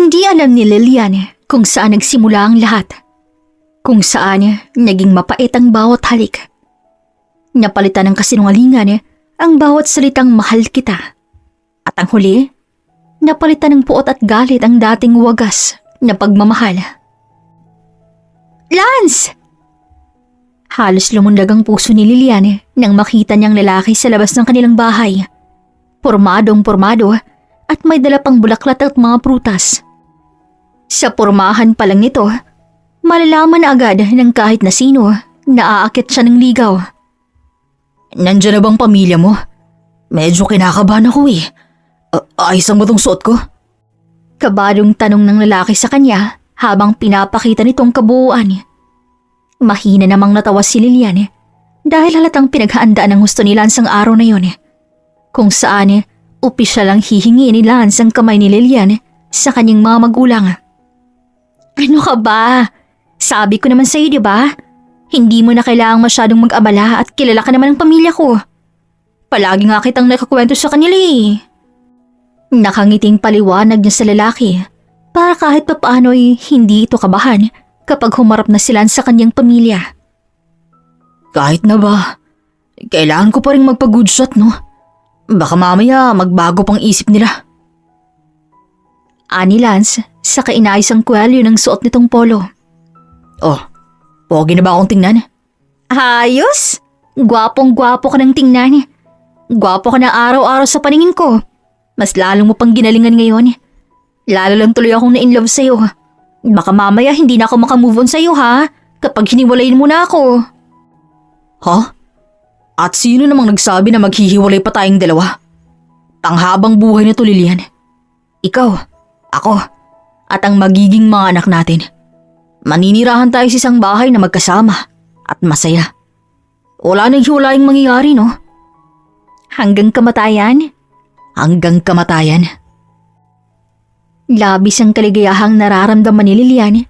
Hindi alam ni Lilian kung saan nagsimula ang lahat. Kung saan naging mapait ang bawat halik. Napalitan ng kasinungalingan ang bawat salitang mahal kita. At ang huli, napalitan ng puot at galit ang dating wagas na pagmamahal. Lance! Halos lumundag ang puso ni Lilian nang makita niyang lalaki sa labas ng kanilang bahay. Pormadong-pormado at may dala pang bulaklak at mga prutas. Sa pormahan pa lang nito, malalaman na agad ng kahit na sino na aakit siya ng ligaw. Nandiyan na bang pamilya mo? Medyo kinakabahan ako eh. Ayos ang ba tong suot ko? Kabadong tanong ng lalaki sa kanya habang pinapakita nitong kabuuan. Mahina namang natawa si Lilian dahil halatang pinaghaandaan ang gusto ni Lance ang araw na yon. Kung saan opisyal lang hihingi ni Lance ang kamay ni Lilian sa kanyang mga magulang. Ano ka ba? Sabi ko naman sa'yo, di ba? Hindi mo na kailangang masyadong mag-abala at kilala ka naman ng pamilya ko. Palagi nga kitang nakakwento sa kanila eh. Nakangiting paliwanag niya sa lalaki para kahit papaano'y hindi ito kabahan kapag humarap na sila sa kanyang pamilya. Kahit na ba, kailangan ko pa rin magpa-good shot, no? Baka mamaya magbago pang isip nila. Ani Lance sa kainayos ang kwelyo ng suot nitong polo. Oh, pogi na ba akong tingnan? Ayos! Gwapong-gwapo ka ng tingnan. Gwapo ka na araw-araw sa paningin ko. Mas lalong mo pang ginalingan ngayon. Lalo lang tuloy akong na-inlove sa'yo. Baka mamaya hindi na ako makamove on sa'yo ha, kapag hiniwalayin mo na ako. Ha? At sino namang nagsabi na maghihiwalay pa tayong dalawa? Panghabang buhay na to, Lilian. Ikaw, ako, at ang magiging mga anak natin. Maninirahan tayo sa isang bahay na magkasama at masaya. Wala nang hiwalaing mangyayari, no? Hanggang kamatayan? Hanggang kamatayan. Labis ang kaligayahang nararamdaman ni Lilian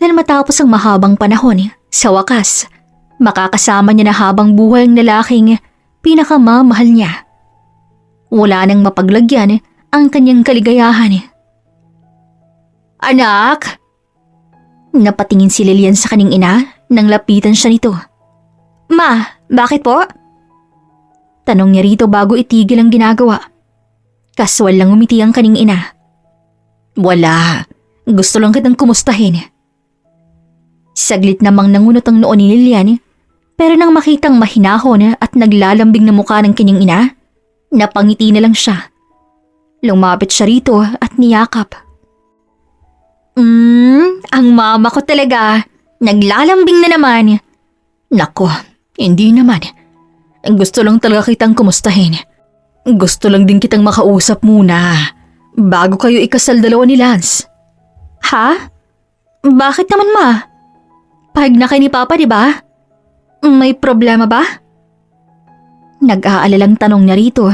dahil matapos ang mahabang panahon, sa wakas, makakasama niya na habang buhay ang lalaking pinakamamahal niya. Wala nang mapaglagyan ang kanyang kaligayahan. Anak! Napatingin si Lilian sa kanyang ina nang lapitan siya nito. Ma, bakit po? Tanong niya rito bago itigil ang ginagawa. Kaswal lang umiti ang kanyang ina. Wala. Gusto lang kitang kumustahin. Saglit namang nangunot ang noo ni Lilian, pero nang makitang mahinahon at naglalambing na mukha ng kanyang ina, napangiti na lang siya. Lumapit siya rito at niyakap. Ang mama ko talaga. Naglalambing na naman. Nako, hindi naman. Gusto lang talaga kitang kumustahin. Gusto lang din kitang makausap muna bago kayo ikasal dalawa ni Lance. Ha? Bakit naman ma? Pahig na kay ni Papa, di ba? May problema ba? Nag-aalalang tanong niya rito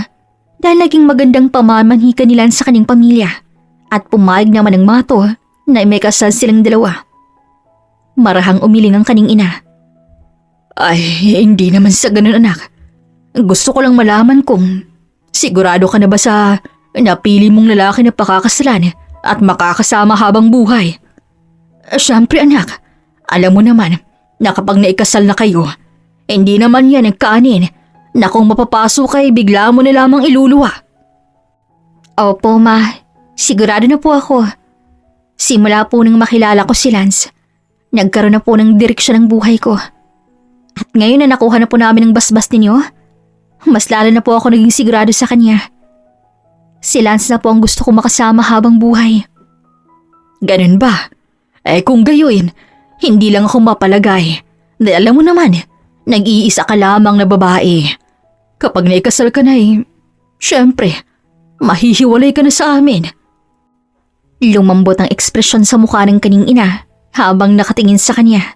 dahil naging magandang pamamanhikan ni Lance sa kanyang pamilya at pumayag naman ng mato na may kasal silang dalawa. Marahang umiling ang kanyang ina. Ay, hindi naman sa ganun, anak. Gusto ko lang malaman kung sigurado ka na ba sa napili mong lalaki na pakakasalan at makakasama habang buhay. Siyempre, anak, alam mo naman na kapag naikasal na kayo, hindi naman yan nagkaanin na kung mapapasok kay bigla mo na lamang iluluwa. Opo ma, sigurado na po ako. Simula po nang makilala ko si Lance, nagkaroon na po ng direksyon ng buhay ko. At ngayon na nakuha na po namin ang basbas ninyo, mas lalo na po ako naging sigurado sa kanya. Si Lance na po ang gusto ko makasama habang buhay. Ganun ba? Eh kung gayon, hindi lang ako mapalagay. Dahil alam mo naman, nag-iisa ka lamang na babae. Kapag naikasal ka na syempre, mahihiwalay ka na sa amin. Lumambot ang ekspresyon sa mukha ng kanyang ina habang nakatingin sa kanya.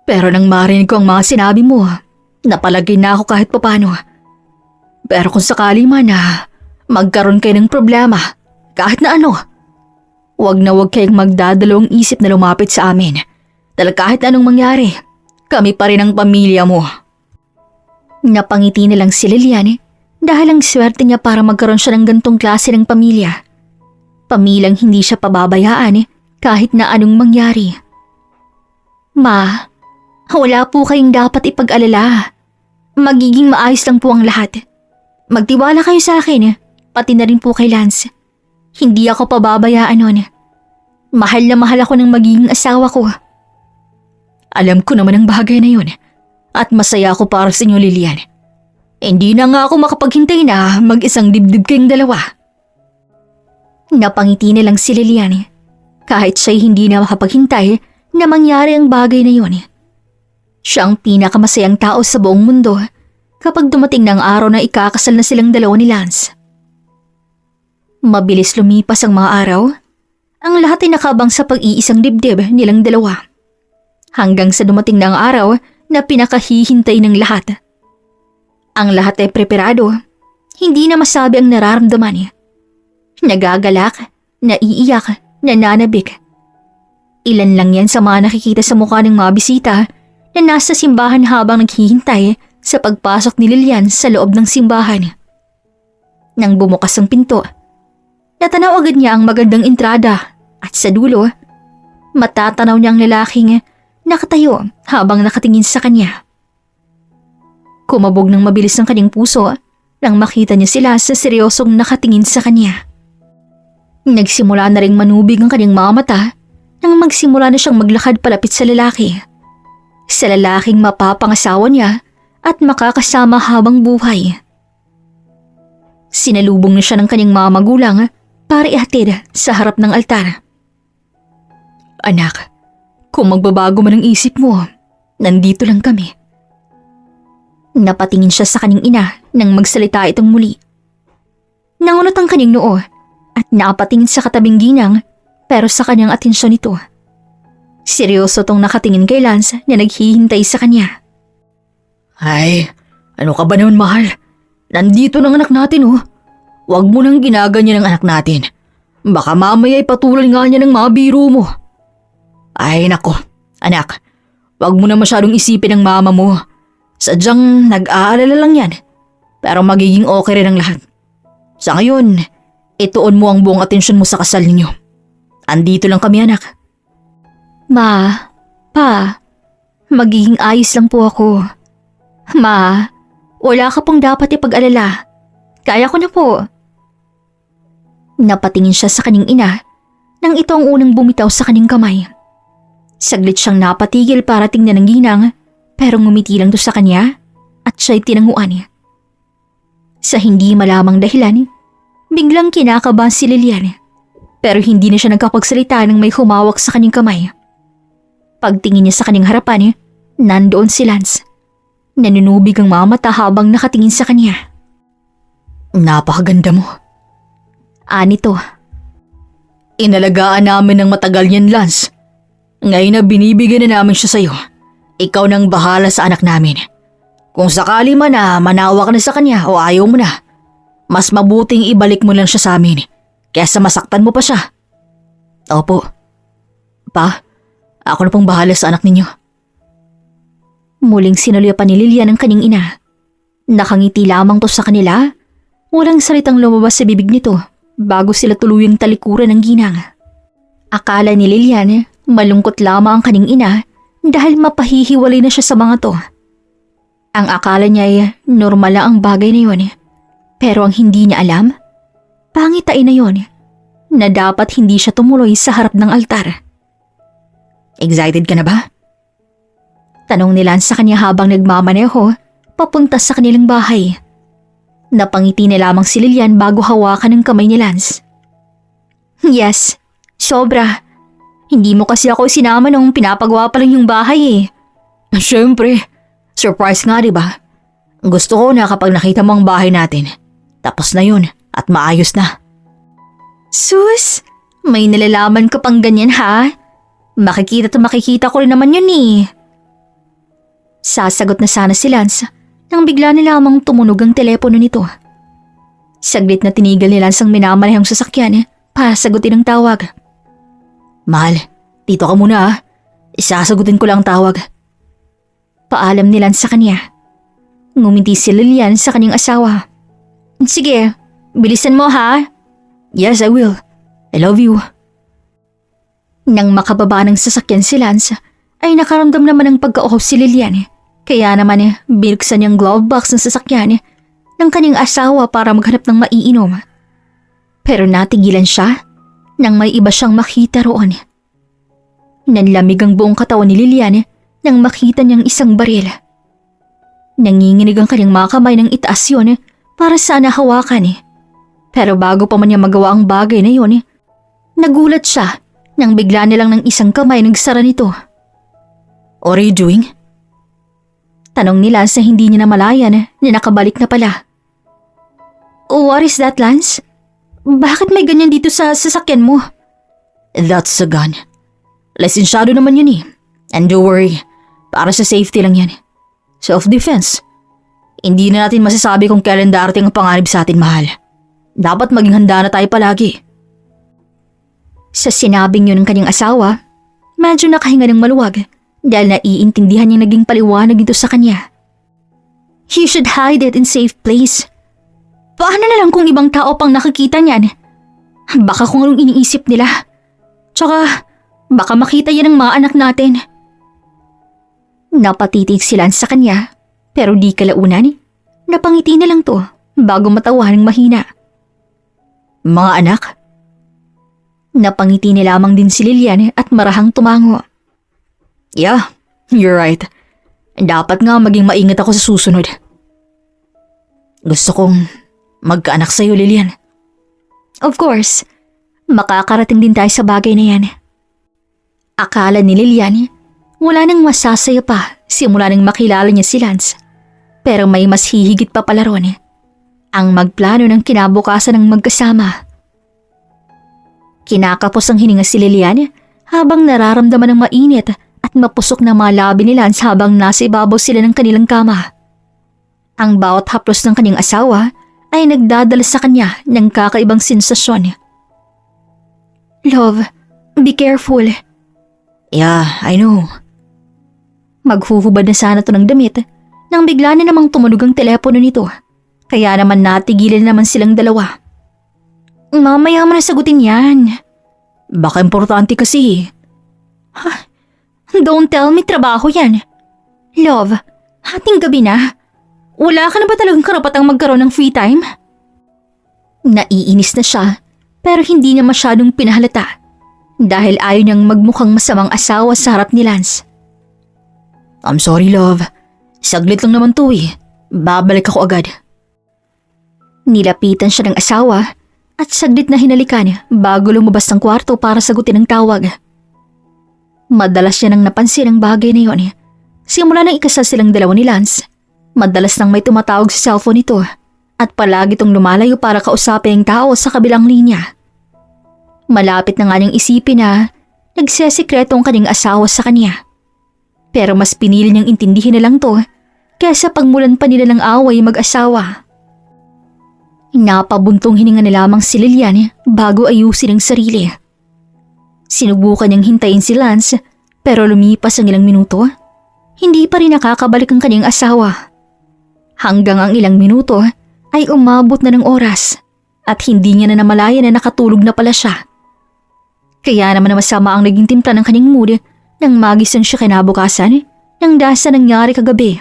Pero nang marinig ko ang mga sinabi mo, napalagay na ako kahit papano. Pero kung sakali man na magkaroon kayo ng problema, kahit na ano, wag na wag kayong magdadalawang isip na lumapit sa amin. Dahil kahit anong mangyari, kami pa rin ang pamilya mo. Napangiti na lang si Lilian dahil ang swerte niya para magkaroon siya ng gantong klase ng pamilya. Pamilang hindi siya pababayaan kahit na anong mangyari. Ma, wala po kayong dapat ipag-alala. Magiging maayos lang po ang lahat. Magtiwala kayo sa akin, pati na rin po kay Lance. Hindi ako pababayaan nun. Mahal na mahal ako ng magiging asawa ko. Alam ko naman ang bagay na yun. At masaya ako para sa inyo, Lilian. Hindi na nga ako makapaghintay na mag-isang dibdib kayong dalawa. Napangiti na lang si Lilian. Kahit siya'y hindi na makapaghintay na mangyari ang bagay na yun. Siya ang pinakamasayang tao sa buong mundo kapag dumating ng araw na ikakasal na silang dalawa ni Lance. Mabilis lumipas ang mga araw. Ang lahat ay nakabang sa pag-iisang dibdib nilang dalawa. Hanggang sa dumating na ang araw na pinakahihintay ng lahat. Ang lahat ay preparado. Hindi na masabi ang nararamdaman. Nagagalak, naiiyak, nananabik. Ilan lang yan sa mga nakikita sa mukha ng mga bisita na nasa simbahan habang naghihintay sa pagpasok ni Lilian sa loob ng simbahan. Nang bumukas ang pinto, natanaw agad niya ang magandang entrada at sa dulo, matatanaw niya ang lalaking nakatayo habang nakatingin sa kanya. Kumabog ng mabilis ang kanyang puso nang makita niya sila sa seryosong nakatingin sa kanya. Nagsimula na ring manubig ang kanyang mga mata nang magsimula na siyang maglakad palapit sa lalaki. Sa lalaking mapapangasawa niya at makakasama habang buhay. Sinalubong na siya ng kanyang mga magulang para ihatid sa harap ng altar. Anak, kung magbabago man ang isip mo, nandito lang kami. Napatingin siya sa kanyang ina nang magsalita itong muli. Nangunot ang kanyang noo at napatingin sa katabing ginang pero sa kanyang atensyon ito. Seryoso tong nakatingin kay Lance na naghihintay sa kanya. Ay, ano ka ba naman, mahal? Nandito ng anak natin, oh. Huwag mo nang ginaganyan ng anak natin. Baka mamaya ay patulan nga niya ng mga biro mo. Ay, nako. Anak, huwag mo na masyadong isipin ang mama mo. Sadyang nag-aalala lang yan. Pero magiging okay rin ang lahat. Sa ngayon, ituon mo ang buong atensyon mo sa kasal ninyo. Andito lang kami, anak. Ma, pa, magiging ayos lang po ako. Ma, wala ka pong dapat ipag-alala. Kaya ko na po. Napatingin siya sa kanyang ina nang ito ang unang bumitaw sa kanyang kamay. Saglit siyang napatigil para tingnan ng ginang pero ngumiti lang to sa kanya at siya'y tinanguan. Sa hindi malamang dahilan, biglang kinakabahan si Lilian pero hindi na siya nagkapagsalita nang may humawak sa kanyang kamay. Pagtingin niya sa kanyang harapan, nandoon si Lance. Nanunubig ang mga mata habang nakatingin sa kanya. Napakaganda mo. Anito. Inalagaan namin ng matagal yan, Lance. Ngayon na binibigyan na namin siya sa'yo. Ikaw nang bahala sa anak namin. Kung sakali man na manawa ka na sa kanya o ayaw mo na, mas mabuting ibalik mo lang siya sa amin kaysa masaktan mo pa siya. Opo. Pa, ako na pong bahala sa anak ninyo. Muling sinulyapan ni Lilian ang kanyang ina. Nakangiti lamang to sa kanila. Walang salitang lumabas sa bibig nito bago sila tuluyang talikuran ng ginang. Akala ni Lilian malungkot lamang ang kanyang ina dahil mapahihiwalay na siya sa mga to. Ang akala niya ay normal lang ang bagay na yun. Pero ang hindi niya alam, pangitain na yun na dapat hindi siya tumuloy sa harap ng altar. Excited ka na ba? Tanong ni Lance sa kanya habang nagmamaneho papunta sa kanilang bahay. Napangiti na lamang si Lilian bago hawakan ng kamay ni Lance. Yes, sobra. Hindi mo kasi ako sinama nung pinapagawa pa lang yung bahay eh. Siyempre, surprise nga diba? Gusto ko na kapag nakita mo ang bahay natin, tapos na yun at maayos na. Sus, may nalalaman ka pang ganyan ha? Makikita ko rin naman yun eh. Sasagot na sana si Lance nang bigla na lamang tumunog ang telepono nito. Saglit na tinigil ni Lance ang minamanehang sasakyan para sagutin ang tawag. Mahal, dito ka muna ah. Isasagutin ko lang ang tawag. Paalam ni Lance sa kanya. Ngumiti si Lilian sa kanyang asawa. Sige, bilisan mo ha. Yes, I will. I love you. Nang makababa ng sasakyan si Lance, ay nakaramdam naman ng pagka-uhaw si Lilian. Kaya naman binuksan niyang glove box ng sasakyan ng kanyang asawa para maghanap ng maiinom. Pero natigilan siya nang may iba siyang makita roon. Nanlamig ang buong katawan ni Lilian nang makita niyang isang baril. Nanginginig ang kanyang mga kamay ng itaas yun para sana hawakan. Pero bago pa man niya magawa ang bagay na yun, nagulat siya nang bigla nilang ng isang kamay nagsara nito. What are you doing? Tanong ni Lance na hindi niya namalayan na nakabalik na pala. What is that, Lance? Bakit may ganyan dito sa sasakyan mo? That's a gun. Lisensyado naman yun And don't worry, para sa safety lang yan. Self-defense. Hindi na natin masasabi kung kailan darating ang panganib sa atin, mahal. Dapat maging handa na tayo palagi. Sa sinabing yun ng kanyang asawa, medyo nakahinga ng maluwag dahil naiintindihan niyang naging paliwanag ito sa kanya. You should hide it in safe place. Paano na lang kung ibang tao pang nakikita niyan? Baka kung anong iniisip nila. Tsaka, baka makita yan ng mga anak natin. Napatitig sila sa kanya, pero di kalaunan, napangiti na lang to bago matawa ng mahina. Mga anak? Napangiti na lamang din si Lilian at marahang tumango. Yeah, you're right. Dapat nga maging maingat ako sa susunod. Gusto kong magkaanak sa'yo, Lilian. Of course, makakarating din tayo sa bagay na yan. Akala ni Lilian, wala nang masasaya pa simula nang makilala niya si Lance. Pero may mas hihigit pa pala ron. Ang magplano ng kinabukasan ng magkasama. Kinakapos ang hininga si Lilian habang nararamdaman ng mainit at mapusok na mga labi ni Lance habang nasa ibabaw sila ng kanilang kama. Ang bawat haplos ng kanyang asawa ay nagdadala sa kanya ng kakaibang sensasyon. Love, be careful. Yeah, I know. Maghuhubad na sana to ng damit nang bigla na namang tumunog ang telepono nito. Kaya naman natigilan naman silang dalawa. Mamaya mo na sagutin yan. Baka importante kasi. Don't tell me trabaho yan. Love, hating gabi na. Wala ka na ba talagang karapatang magkaroon ng free time? Naiinis na siya pero hindi niya masyadong pinahalata dahil ayaw niyang magmukhang masamang asawa sa harap ni Lance. I'm sorry, love. Saglit lang naman to Babalik ako agad. Nilapitan siya ng asawa at saglit na hinalikan bago lumabas ng kwarto para sagutin ang tawag. Madalas niya nang napansin ang bagay na yon. Simula nang ikasal silang dalawa ni Lance, madalas nang may tumatawag sa cellphone nito at palagi itong lumalayo para kausapin ang tao sa kabilang linya. Malapit na nga niyang isipin na nagsesikreto ang kanyang asawa sa kanya. Pero mas pinili niyang intindihin na lang to kaysa pagmulan pa nila ng away mag-asawa. Napabuntong hininga na lamang si Lilian bago ayusin ang sarili. Sinubukan niyang hintayin si Lance pero lumipas ang ilang minuto. Hindi pa rin nakakabalik ang kanyang asawa. Hanggang ang ilang minuto ay umabot na ng oras at hindi niya na namalayan na nakatulog na pala siya. Kaya naman na masama ang naging timpla ng kanyang mood nang magising siya kinabukasan nang dahil sa nangyari kagabi.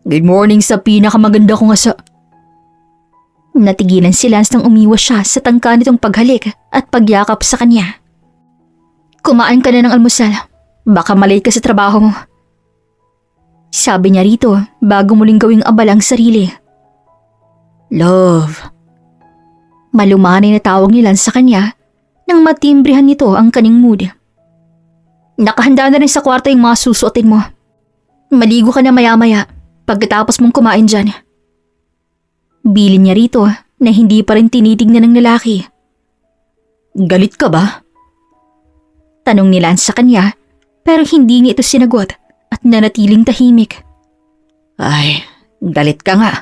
Good morning sa pinakamaganda kong asa. Natigilan si Lance nang umiwas siya sa tangka nitong paghalik at pagyakap sa kanya. Kumain ka na ng almusal. Baka malate ka sa trabaho mo. Sabi niya rito bago muling gawing abala ang sarili. Love. Malumanay na tawag ni Lance sa kanya nang matimbrihan nito ang kanyang mood. Nakahanda na rin sa kwarto yung mga susuotin mo. Maligo ka na maya-maya pagkatapos mong kumain dyan. Bilin niya rito na hindi pa rin tinitignan ng lalaki. Galit ka ba? Tanong ni Lance sa kanya pero hindi niya ito sinagot at nanatiling tahimik. Ay, galit ka nga.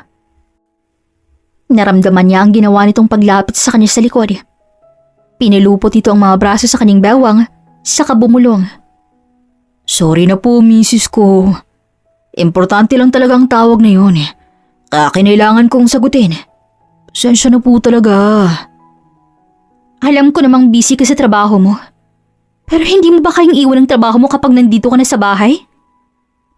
Naramdaman niya ang ginawa nitong paglapit sa kanya sa likod. Pinilupot nito ang mga braso sa kanyang bewang saka bumulong. Sorry na po, misis ko. Importante lang talaga ang tawag na yun. Kaya kinailangan kong sagutin. Pasensya na po talaga. Alam ko namang busy ka sa trabaho mo. Pero hindi mo ba kayang iwan ang trabaho mo kapag nandito ka na sa bahay?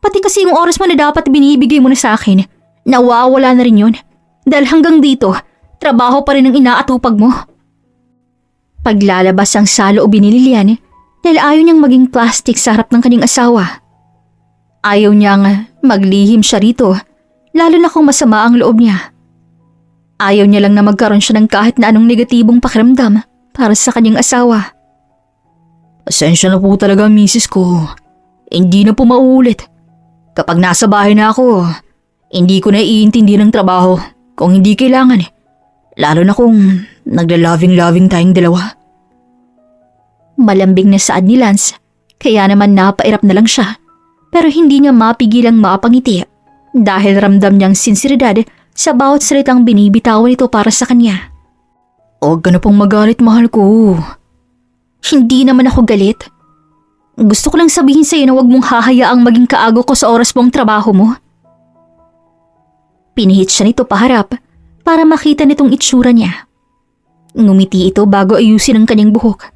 Pati kasi yung oras mo na dapat binibigay mo na sa akin, nawawala na rin yun. Dahil hanggang dito, trabaho pa rin ang inaatupag mo. Paglalabas ang saloobin ni Lilian dahil ayaw niyang maging plastic sa harap ng kanyang asawa. Ayaw niyang maglihim siya rito, lalo na kung masama ang loob niya. Ayaw niya lang na magkaroon siya ng kahit na anong negatibong pakiramdam para sa kanyang asawa. Pasensya na po talaga, misis ko. Hindi na po mauulit. Kapag nasa bahay na ako, hindi ko na iintindi ng trabaho kung hindi kailangan. Lalo na kung nagla-loving-loving tayong dalawa. Malambing na saad ni Lance, kaya naman napairap na lang siya. Pero hindi niya mapigilang mapangiti dahil ramdam niyang sinseridad sa bawat salitang binibitawan ito para sa kanya. Huwag ka na pong magalit, mahal ko. Hindi naman ako galit. Gusto ko lang sabihin sa iyo na huwag mong hahayaang maging kaago ko sa oras mong trabaho mo. Pinihit siya nito paharap para makita nitong itsura niya. Ngumiti ito bago ayusin ang kanyang buhok.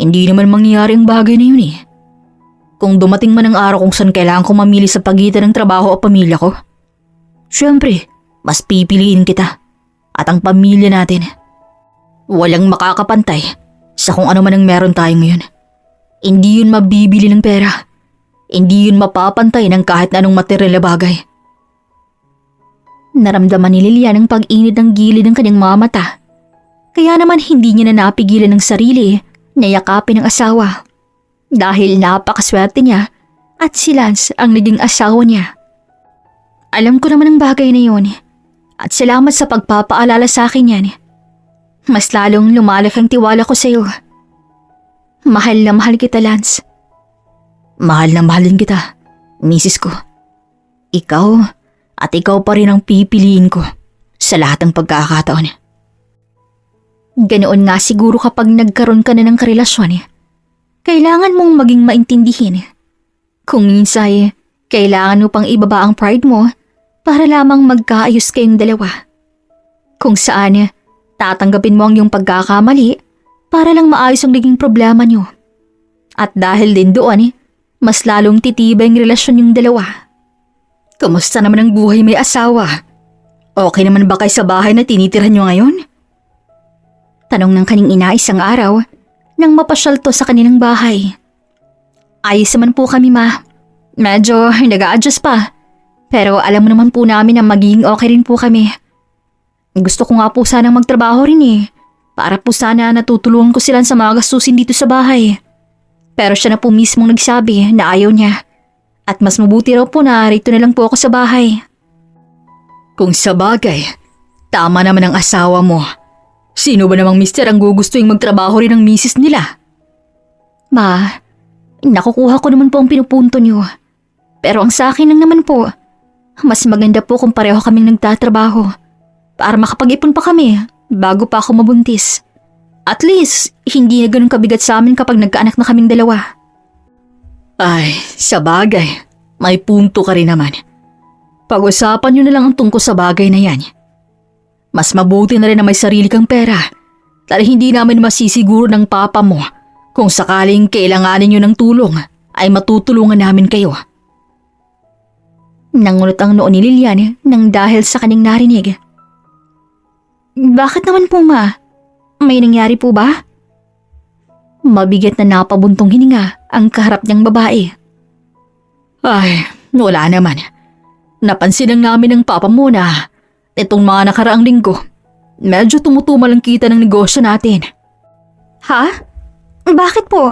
Hindi naman mangyayari ang bagay na yun eh. Kung dumating man ang araw kung saan kailangan kong mamili sa pagitan ng trabaho o pamilya ko, syempre, mas pipiliin kita at ang pamilya natin. Walang makakapantay sa kung ano man ang meron tayo ngayon. Hindi yun mabibili ng pera. Hindi yun mapapantay ng kahit na anong material na bagay. Naramdaman ni Lilian ang pag-init ng gilid ng kanyang mga mata. Kaya naman hindi niya na napigilan ng sarili na yakapin ang asawa. Dahil napakaswerte niya at si Lance ang naging asawa niya. Alam ko naman ang bagay na yun at salamat sa pagpapaalala sa akin yan. Mas lalong lumalaki ang tiwala ko sa iyo. Mahal na mahal kita, Lance. Mahal na mahal din kita, misis ko. Ikaw at ikaw pa rin ang pipiliin ko sa lahat ng pagkakataon. Ganoon nga siguro kapag nagkaroon ka na ng karelasyon. Kailangan mong maging maintindihin. Kung minsan, kailangan mo pang ibaba ang pride mo para lamang magkaayos kayong dalawa. Kung saan, tatanggapin mo ang iyong pagkakamali para lang maayos ang naging problema niyo. At dahil din doon, mas lalong titibay ang relasyon yung dalawa. Kamusta naman ang buhay may asawa? Okay naman ba kayo sa bahay na tinitirhan niyo ngayon? Tanong ng kaning ina isang araw nang mapasyal to sa kanilang bahay. Ayos naman po kami, ma. Medyo nag-a-adjust pa. Pero alam mo naman po namin na magiging okay rin po kami. Gusto ko nga po sanang magtrabaho rin para po sana natutulungan ko sila sa mga gastusin dito sa bahay. Pero siya na po mismong nagsabi na ayaw niya. At mas mabuti raw po na rito na lang po ako sa bahay. Kung sa bagay, tama naman ang asawa mo. Sino ba namang mister ang gugustuhin magtrabaho rin ng misis nila? Ma, nakukuha ko naman po ang pinupunto niyo. Pero ang sa akin lang naman po, mas maganda po kung pareho kaming nagtatrabaho. Para makapag-ipon pa kami bago pa ako mabuntis. At least, hindi na ganun kabigat sa amin kapag nagkaanak na kaming dalawa. Ay, sa bagay, may punto ka rin naman. Pag-usapan nyo na lang ang tungkol sa bagay na yan. Mas mabuti na rin na may sarili kang pera dahil hindi namin masisiguro ng papa mo kung sakaling kailanganin nyo ng tulong ay matutulungan namin kayo. Nangunot ang noo ni Lilian nang dahil sa kanyang narinig. Bakit naman po, ma? May nangyari po ba? Mabigat na napabuntong hininga ang kaharap niyang babae. Ay, wala naman. Napansin lang namin ng papa mo na itong mga nakaraang linggo, medyo tumutumal ang kita ng negosyo natin. Ha? Bakit po?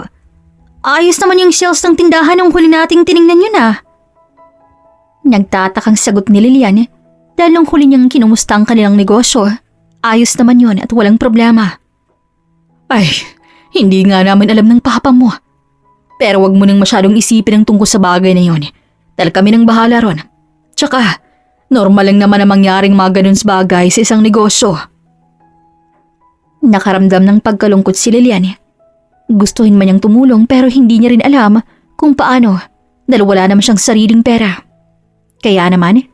Ayos naman yung sales ng tindahan ng huli nating tiningnan yun Nagtatakang sagot ni Lilian dahil nung huli niyang kinumusta ang kanilang negosyo, ayos naman yun at walang problema. Ay, hindi nga namin alam ng papa mo. Pero wag mo nang masyadong isipin ang tungkol sa bagay na yun dahil kami nang bahala ron. Tsaka, normal lang naman na mangyaring mga ganun sa bagay sa isang negosyo. Nakaramdam ng pagkalungkot si Lilian. Gustuhin man niyang tumulong pero hindi niya rin alam kung paano dahil wala naman siyang sariling pera. Kaya naman,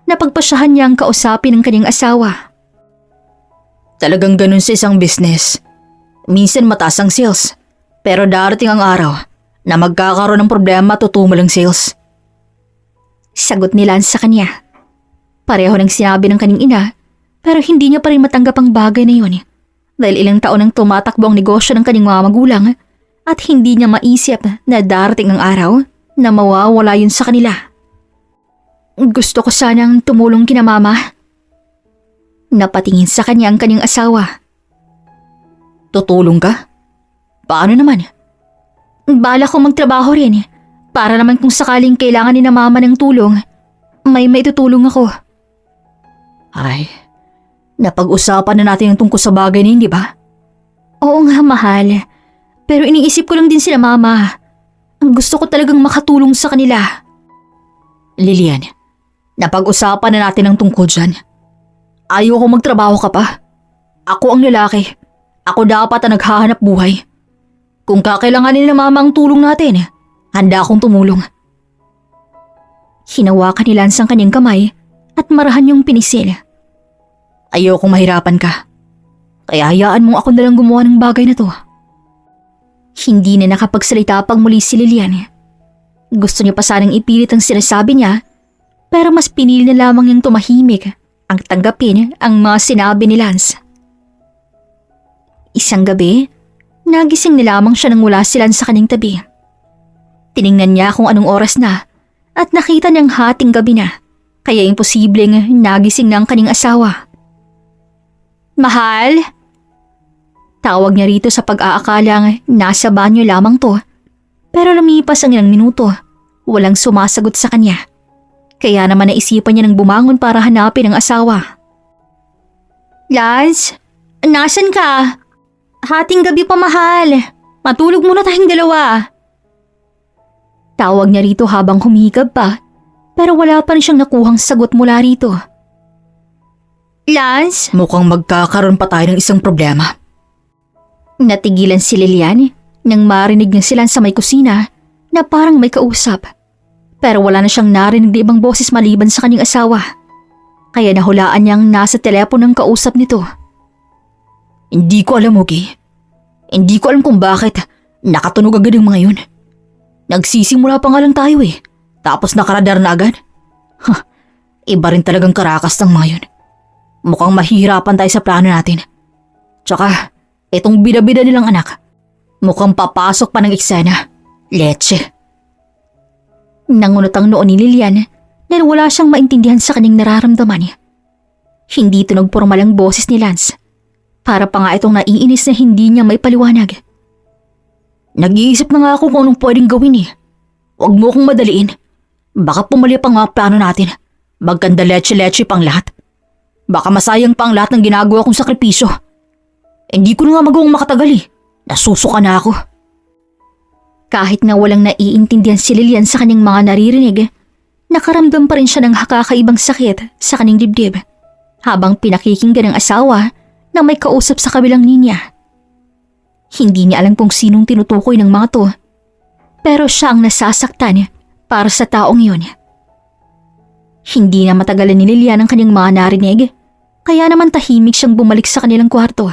napagpasyahan niya ang kausapin ng kanyang asawa. Talagang ganun sa isang business. Minsan mataas ang sales, pero darating ang araw na magkakaroon ng problema at tutumal ang sales. Sagot ni Lance sa kanya. Pareho ng sinabi ng kanyang ina, pero hindi niya pa rin matanggap ang bagay na yun. Dahil ilang taon nang tumatakbo ang negosyo ng kanyang mga magulang at hindi niya maisip na darating ang araw na mawawala yun sa kanila. Gusto ko sanang tumulong kina mama. Napatingin sa kanya ang kanyang asawa. Tutulong ka? Paano naman? Bala ko magtrabaho rin para naman kung sakaling kailangan ni na mama ng tulong, may maitutulong ako. Ay, napag-usapan na natin yung tungkol sa bagay na yun, di ba? Oo nga, mahal. Pero iniisip ko lang din sila mama. Ang gusto ko talagang makatulong sa kanila. Lilian, napag-usapan na natin ang tungkol dyan. Ayaw ko magtrabaho ka pa. Ako ang lalaki. Ako dapat ang naghahanap buhay. Kung kakailanganin na mama ang tulong natin, handa akong tumulong. Hinawakan ni Lance ang kanyang kamay at marahan yung pinisil. Ayaw kong mahirapan ka. Kaya hayaan mong ako nalang gumawa ng bagay na to. Hindi na nakapagsalita pang muli si Lilian. Gusto niya pa sanang ipilit ang sinasabi niya, pero mas pinili na lamang niyang tumahimik ang tanggapin ang mga sinabi ni Lance. Isang gabi, nagising na lamang siya nang wala si Lance sa kanyang tabi. Tiningnan niya kung anong oras na at nakita niyang hating gabi na, kaya imposibleng nagising na ang kanyang asawa. Mahal? Tawag niya rito sa pag-aakalang nasa banyo lamang to, pero lumipas ang ilang minuto, walang sumasagot sa kanya. Kaya naman naisipan niya nang bumangon para hanapin ang asawa. Lance, nasan ka? Hating gabi pa, mahal. Matulog muna tayong dalawa. Tawag niya rito habang humihigab pa, pero wala pa rin siyang nakuhang sagot mula rito. Lance? Mukhang magkakaroon pa tayo ng isang problema. Natigilan si Lilian nang marinig niya sila sa may kusina na parang may kausap. Pero wala na siyang narinig na ibang boses maliban sa kanyang asawa. Kaya nahulaan niyang nasa telepono ng kausap nito. Hindi ko alam, Ogie. Hindi ko alam kung bakit nakatunog agad ang mga yun. Nagsisimula pa nga lang tayo tapos nakaradar na agad. Iba rin talagang karakas ng mga yun. Mukhang mahirapan tayo sa plano natin. Tsaka, itong bida-bida nilang anak, mukhang papasok pa ng eksena. Leche. Nangunot ang noon ni Lilian dahil wala siyang maintindihan sa kanyang nararamdaman. Hindi tunog pormal ang boses ni Lance. Para pa nga itong naiinis na hindi niya may paliwanag. Nag-iisip na nga ako kung anong pwedeng gawin. Huwag mo akong madaliin. Baka pumali pa nga plano natin. Magkanda leche-leche pang lahat. Baka masayang pa ang lahat ng ginagawa kong sakripisyo. Hindi ko na nga magawang makatagal. Nasusuka na ako. Kahit na walang naiintindihan si Lilian sa kanyang mga naririnig, nakaramdam pa rin siya ng kakaibang sakit sa kanyang dibdib habang pinakikinggan ng asawa na may kausap sa kabilang linya. Hindi niya alam kung sinong tinutukoy ng mga to, pero siya ang nasasaktan para sa taong yun. Hindi na matagalan ni Lilian ang kanyang mga narinig, kaya naman tahimik siyang bumalik sa kanilang kwarto.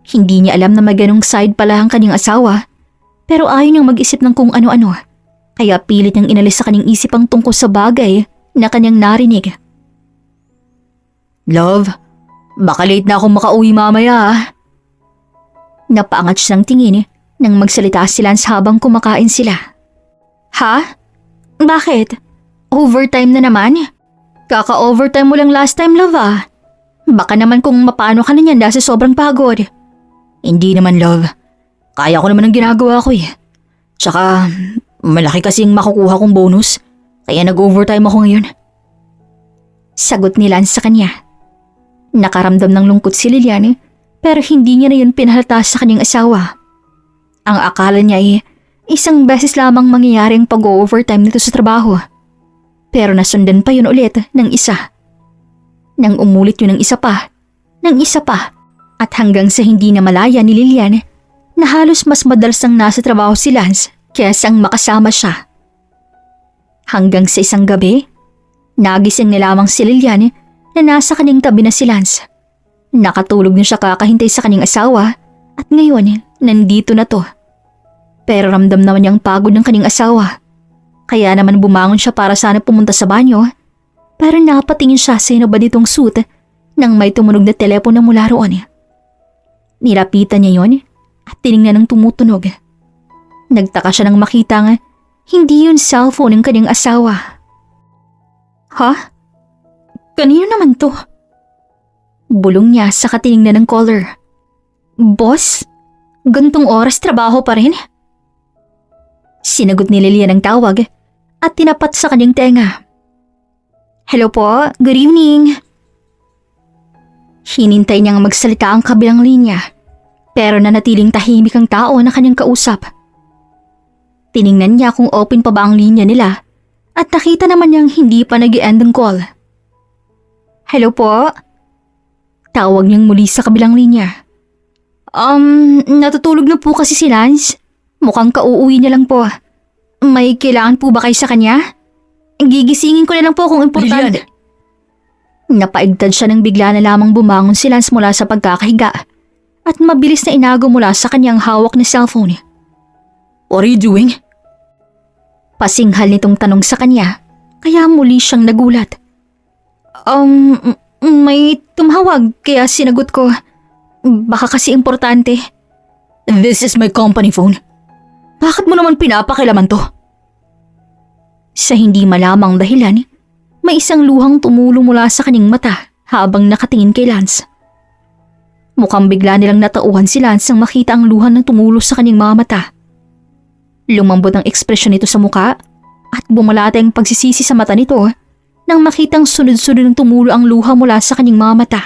Hindi niya alam na may ganong side pala ang kanyang asawa, pero ayaw niyang mag-isip ng kung ano-ano, kaya pilit niyang inalis sa kanyang isip ang tungkol sa bagay na kanyang narinig. Love, baka late na akong makauwi mamaya. Napaangat siya ng tingin nang magsalita si Lance habang kumakain sila. Ha? Bakit? Overtime na naman? Kaka-overtime mo lang last time, love Baka naman kung mapano ka na niyan dahil sa sobrang pagod. Hindi naman, love. Kaya ko naman ang ginagawa ko Tsaka, malaki kasing makukuha kong bonus, kaya nag-overtime ako ngayon. Sagot ni Lance sa kanya. Nakaramdam ng lungkot si Lilian, pero hindi niya na yun pinahalata sa kanyang asawa. Ang akala niya isang beses lamang mangyayari ang pag-overtime nito sa trabaho. Pero nasundan pa yun ulit ng isa. Nang umulit yun ng isa pa, at hanggang sa hindi na malaya ni Lilian na halos mas madalas nang nasa trabaho si Lance kaysa ang makasama siya. Hanggang sa isang gabi, nagising na lamang si Lilian na nasa kanyang tabi na si Lance. Nakatulog na siya kakahintay sa kanyang asawa At ngayon, nandito na to. Pero ramdam naman niya ang pagod ng kanyang asawa. Kaya naman bumangon siya para sana pumunta sa banyo. Pero napatingin siya sa inubad nitong suit nang may tumunog na telepono mula roon. Nilapitan niya yon at tiningnan ng tumutunog. Nagtaka siya nang makita nga hindi yun cellphone ng kanyang asawa. Ha? Kanino naman to? Bulong niya sa katiningnan ng caller. Boss? Gantong oras trabaho pa rin? Sinagot ni Lilian ang tawag at tinapat sa kanyang tenga. Hello po, good evening. Hinintay niyang magsalita ang kabilang linya pero nanatiling tahimik ang tao na kanyang kausap. Tiningnan niya kung open pa ba ang linya nila at nakita naman niyang hindi pa nag-i-end ang call. Hello po? Tawag niyang muli sa kabilang linya. Natutulog na po kasi si Lance. Mukhang kauuwi niya lang po. May kailangan po ba kayo sa kanya? Gigisingin ko na lang po kung importante. Lilian! Napaigtad siya nang bigla na lamang bumangon si Lance mula sa pagkakahiga at mabilis na inago mula sa kanyang hawak na cellphone. What are you doing? Pasinghal nitong tanong sa kanya kaya muli siyang nagulat. May tumawag kaya sinagot ko. Baka kasi importante. This is my company phone. Bakit mo naman pinapakilaman to? Sa hindi malamang dahilan, may isang luhang tumulo mula sa kanyang mata habang nakatingin kay Lance. Mukhang bigla nilang natauhan si Lance nang makita ang luha ng tumulo sa kanyang mga mata. Lumambot ang ekspresyon nito sa muka at bumalate ang pagsisisi sa mata nito nang makitang sunod-sunod ng tumulo ang luha mula sa kanyang mga mata.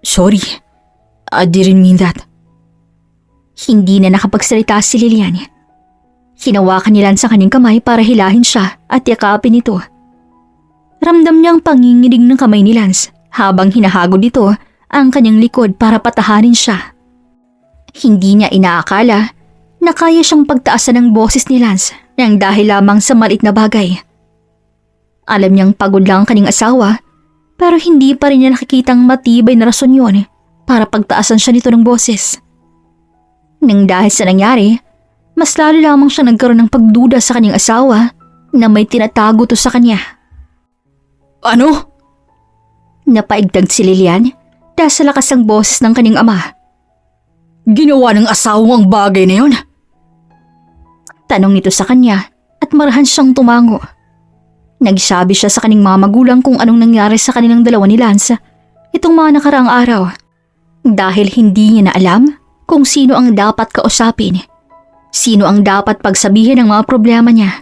Sorry, I didn't mean that. Hindi na nakapagsalita si Lilian. Hinawakan ni Lance sa kanyang kamay para hilahin siya at yakapin ito. Ramdam niya ang panginginig ng kamay ni Lance habang hinahagod nito ang kanyang likod para patahanin siya. Hindi niya inaakala na kaya siyang pagtaasan ng boses ni Lance nang dahil lamang sa maliit na bagay. Alam niyang pagod lang ang kanyang asawa pero hindi pa rin niya nakikitang matibay na rason yun para pagtaasan siya nito ng boses. Nang dahil sa nangyari, mas lalo lamang siya nagkaroon ng pagduda sa kanyang asawa na may tinatago to sa kanya. Ano? Napaigtag si Lilian dahil sa lakas ng boses ng kanyang ama. Ginawa ng asawa mo ang bagay na yun? Tanong nito sa kanya at marahan siyang tumango. Nagsabi siya sa kanyang mga magulang kung anong nangyari sa kanilang dalawa ni Lance itong mga nakaraang araw. Dahil hindi niya na alam kung sino ang dapat kausapin, sino ang dapat pagsabihin ng mga problema niya.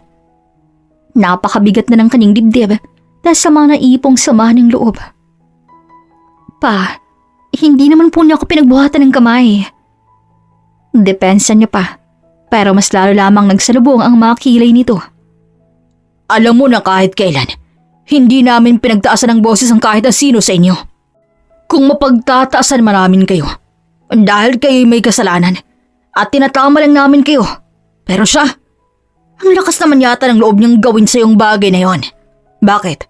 Napakabigat na ng kanyang dibdib dahil sa mga naipong sama ng loob. Pa, hindi naman po niya ako pinagbuhatan ng kamay. Depensa niya pa, pero mas lalo lamang nagsalubong ang mga kilay nito. Alam mo na kahit kailan, hindi namin pinagtaasan ng boses ang kahit na sino sa inyo. Kung mapagtataasan man namin kayo, dahil kayo'y may kasalanan at tinatama lang namin kayo. Pero siya, ang lakas naman yata ng loob niyang gawin sa yung bagay na yon. Bakit?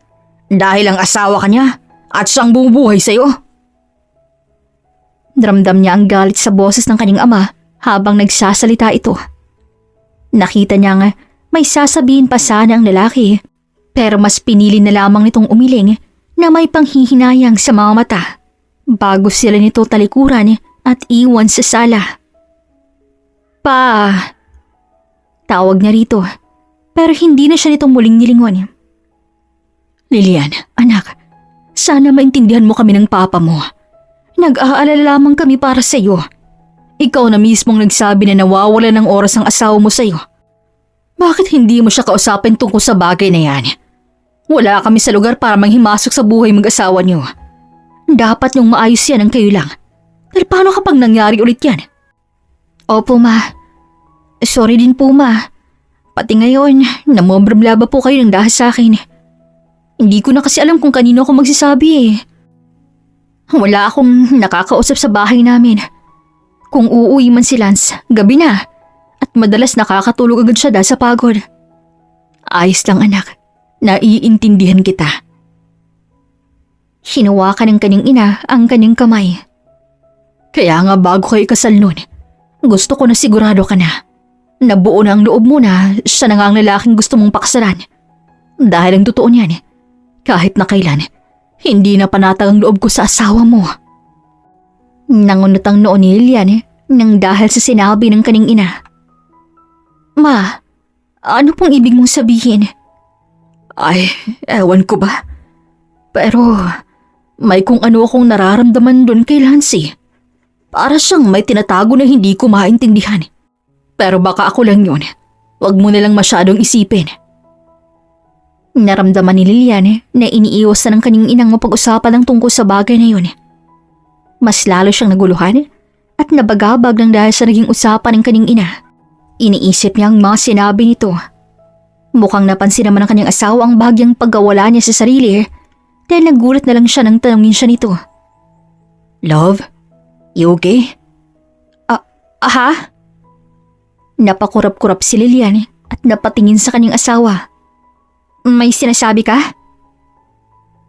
Dahil ang asawa ka niya at siyang bumubuhay sa'yo? Ramdam niya ang galit sa boses ng kanyang ama habang nagsasalita ito. Nakita niya nga may sasabihin pa sana ang lalaki pero mas pinili na lamang nitong umiling na may panghihinayang sa mga mata bago sila nito talikuran at iwan sa sala. Pa! Tawag niya rito pero hindi na siya nitong muling nilingon. Lilian, Anak, sana maintindihan mo kami ng papa mo. Nag-aalala lamang kami para sa iyo. Ikaw na mismong nagsabi na nawawala ng oras ang asawa mo sa iyo. Bakit hindi mo siya kausapin tungkol sa bagay na yan? Wala kami sa lugar para manghimasok sa buhay mag-asawa niyo. Dapat niyong maayos yan ang kayo lang. Dahil paano kapag nangyari ulit yan? Opo ma. Sorry din po ma. Pati ngayon, namomblaba po kayo ng dahil sa akin. Hindi ko na kasi alam kung kanino ako magsasabi eh. Wala akong nakakausap sa bahay namin. Kung uuwi man si Lance, gabi na. At madalas nakakatulog agad siya dahil sa pagod. Ayos lang anak, naiintindihan kita. Hinawakan ng kanyang ina ang kanyang kamay. Kaya nga bago kayo ikasal nun, gusto ko na sigurado ka na. Nabuo na ang loob mo na siya na nga ang lalaking gusto mong pakasalan. Dahil ang totoo niyan, kahit na kailan, hindi na panatag ang loob ko sa asawa mo. Nangunot ang noo ni Lilian nang dahil sa sinabi ng kaning ina. Ma, ano pong ibig mong sabihin? Ay, ewan ko ba? Pero may kung ano akong nararamdaman doon kay Lancy. Para siyang may tinatago na hindi ko maintindihan. Pero baka ako lang yun. Huwag mo nalang masyadong isipin. Naramdaman ni Lilian na iniiwas na ng kanyang inang mapag-usapan ng tungkol sa bagay na yun. Mas lalo siyang naguluhan at nabagabag ng dahil sa naging usapan ng kanyang ina. Iniisip niya ang mga sinabi nito. Mukhang napansin naman ng kanyang asawa ang bahagyang pagkawala niya sa sarili dahil nagulat na lang siya nang tanungin siya nito. Love, you okay? Aha? Napakurap-kurap si Lilian at napatingin sa kanyang asawa. May sinasabi ka?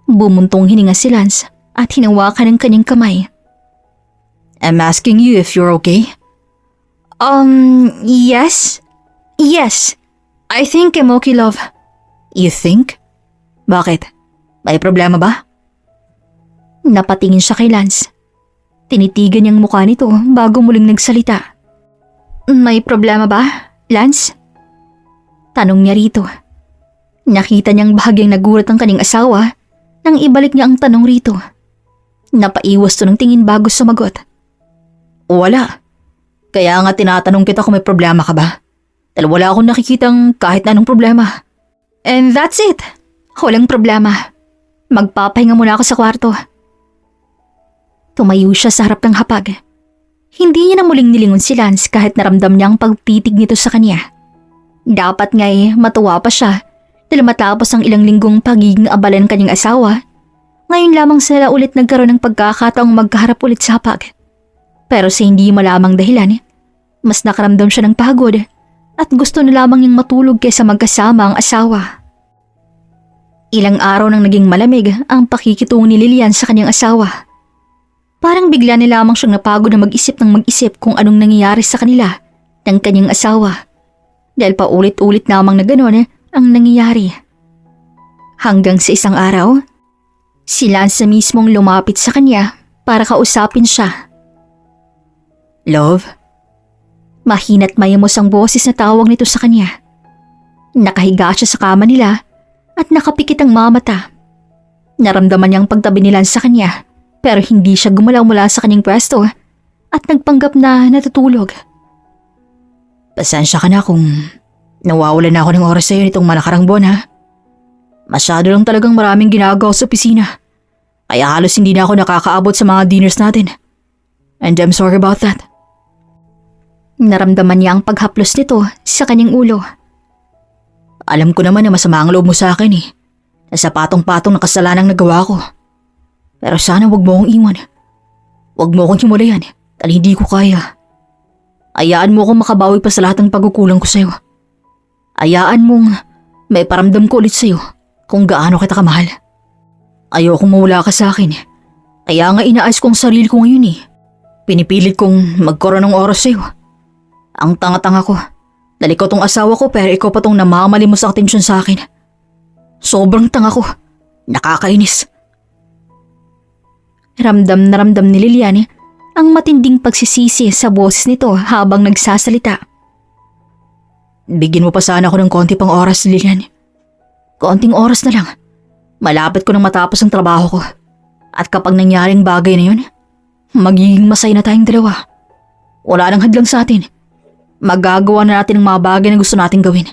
Bumuntong hininga si Lance at hinawakan ng kanyang kamay. I'm asking you if you're okay. Yes. Yes. I think I'm okay, love. You think? Bakit? May problema ba? Napatingin siya kay Lance. Tinitigan niyang mukha nito bago muling nagsalita. May problema ba, Lance? Tanong niya rito. Nakita niyang bahagyang nagulat ang kanyang asawa nang ibalik niya ang tanong rito. Napaiwas to ng tingin bago sumagot. Wala. Kaya nga tinatanong kita kung may problema ka ba. Dahil wala akong nakikitang kahit na anong problema. And that's it. Walang problema. Magpapahinga muna ako sa kwarto. Tumayo siya sa harap ng hapag. Hindi niya na muling nilingon si Lance kahit naramdam niya ang pagtitig nito sa kanya. Dapat nga'y matuwa pa siya dahil matapos ang ilang linggong pagiging abala ng kanyang asawa, ngayon lamang sila ulit nagkaroon ng pagkakataong magkaharap ulit sa hapag. Pero sa hindi malamang dahilan, mas nakaramdam siya ng pagod at gusto na lamang niyang matulog kaysa magkasama ang asawa. Ilang araw nang naging malamig ang pakikitungo ni Lilian sa kanyang asawa. Parang bigla na lamang siyang napagod na mag-isip ng mag-isip kung anong nangyayari sa kanila ng kanyang asawa. Dahil paulit-ulit namang na gano'n ang nangyayari. Hanggang sa isang araw, si Lance mismong lumapit sa kanya para kausapin siya. Love? Mahina't mayamos ang boses na tawag nito sa kanya. Nakahiga siya sa kama nila at nakapikit ang mga mata. Naramdaman niyang pagtabi ni Lance sa kanya. Pero hindi siya gumalaw mula sa kanyang pwesto at nagpanggap na natutulog. Pasensya ka na kung nawawalan na ako ng oras sa iyo nitong malakarang buwan ha. Masyado lang talagang maraming ginagawa sa opisina. Kaya halos hindi na ako nakakaabot sa mga dinners natin. And I'm sorry about that. Naramdaman niya ang paghaplos nito sa kanyang ulo. Alam ko naman na masama ang loob mo sa akin na sa patong-patong na kasalanang nagawa ko. Pero sana wag mo akong iwan. Wag mo akong himulayan dahil hindi ko kaya. Hayaan mo akong makabawi pa sa lahat ng pagkukulang ko sa'yo. Hayaan mong may paramdam ko ulit sa'yo kung gaano kita kamahal. Ayokong mawala ka sa akin. Kaya nga inaayos ko ang sarili ko ngayon Pinipilit kong magkaroon ng oras sa'yo. Ang tanga-tanga ko. Dahil ikaw tong asawa ko pero ikaw pa tong namamalimos ang atensyon sa akin. Sobrang tanga ko. Nakakainis. Ramdam na ramdam ni Lilian ang matinding pagsisisi sa boses nito habang nagsasalita. Bigyan mo pa sana ako ng konti pang oras, Lilian. Konting oras na lang. Malapit ko nang matapos ang trabaho ko. At kapag nangyaring bagay na yun, magiging masaya na tayong dalawa. Wala nang hadlang sa atin. Magagawa na natin ang mga bagay na gusto nating gawin.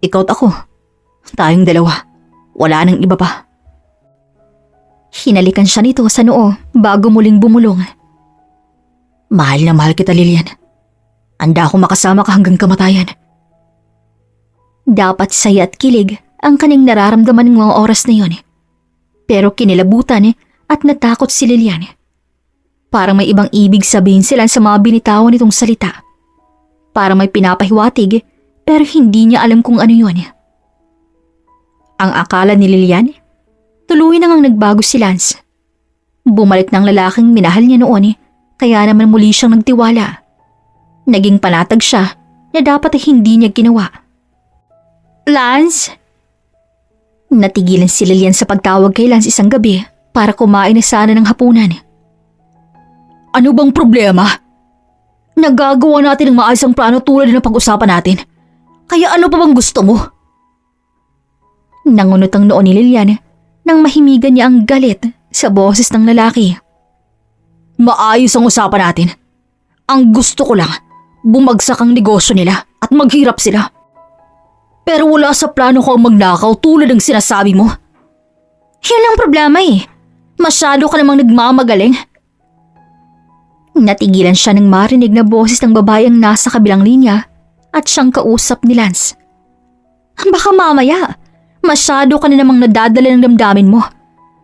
Ikaw at ako. Tayong dalawa. Wala nang iba pa. Hinalikan siya nito sa noo bago muling bumulong. Mahal na mahal kita, Lilian. Handa akong makasama ka hanggang kamatayan. Dapat saya at kilig ang kanyang nararamdaman ng mga oras na yun. Pero kinilabutan at natakot si Lilian. Parang may ibang ibig sabihin sila sa mga binitawan nitong salita. Parang may pinapahiwatig pero hindi niya alam kung ano yun. Ang akala ni Lilian, tuloy na ngang nagbago si Lance. Bumalik ng lalaking minahal niya noon Kaya naman muli siyang nagtiwala. Naging panatag siya na dapat ay hindi niya ginawa. Lance? Natigilan si Lilian sa pagtawag kay Lance isang gabi para kumain na sana ng hapunan. Ano bang problema? Nagagawa natin ng maayos ang plano tulad ng pag-usapan natin. Kaya ano pa bang gusto mo? Nangunot ang noo ni Lilian nang mahimigan niya ang galit sa boses ng lalaki. Maayos ang usapan natin. Ang gusto ko lang, bumagsak ang negosyo nila at maghirap sila. Pero wala sa plano ko ang magnakaw tulad ng sinasabi mo. Yan ang problema eh. Masyado ka namang nagmamagaling. Natigilan siya nang marinig na boses ng babae ang nasa kabilang linya at siyang kausap ni Lance. Baka mamaya, masyado ka na namang nadadala ng damdamin mo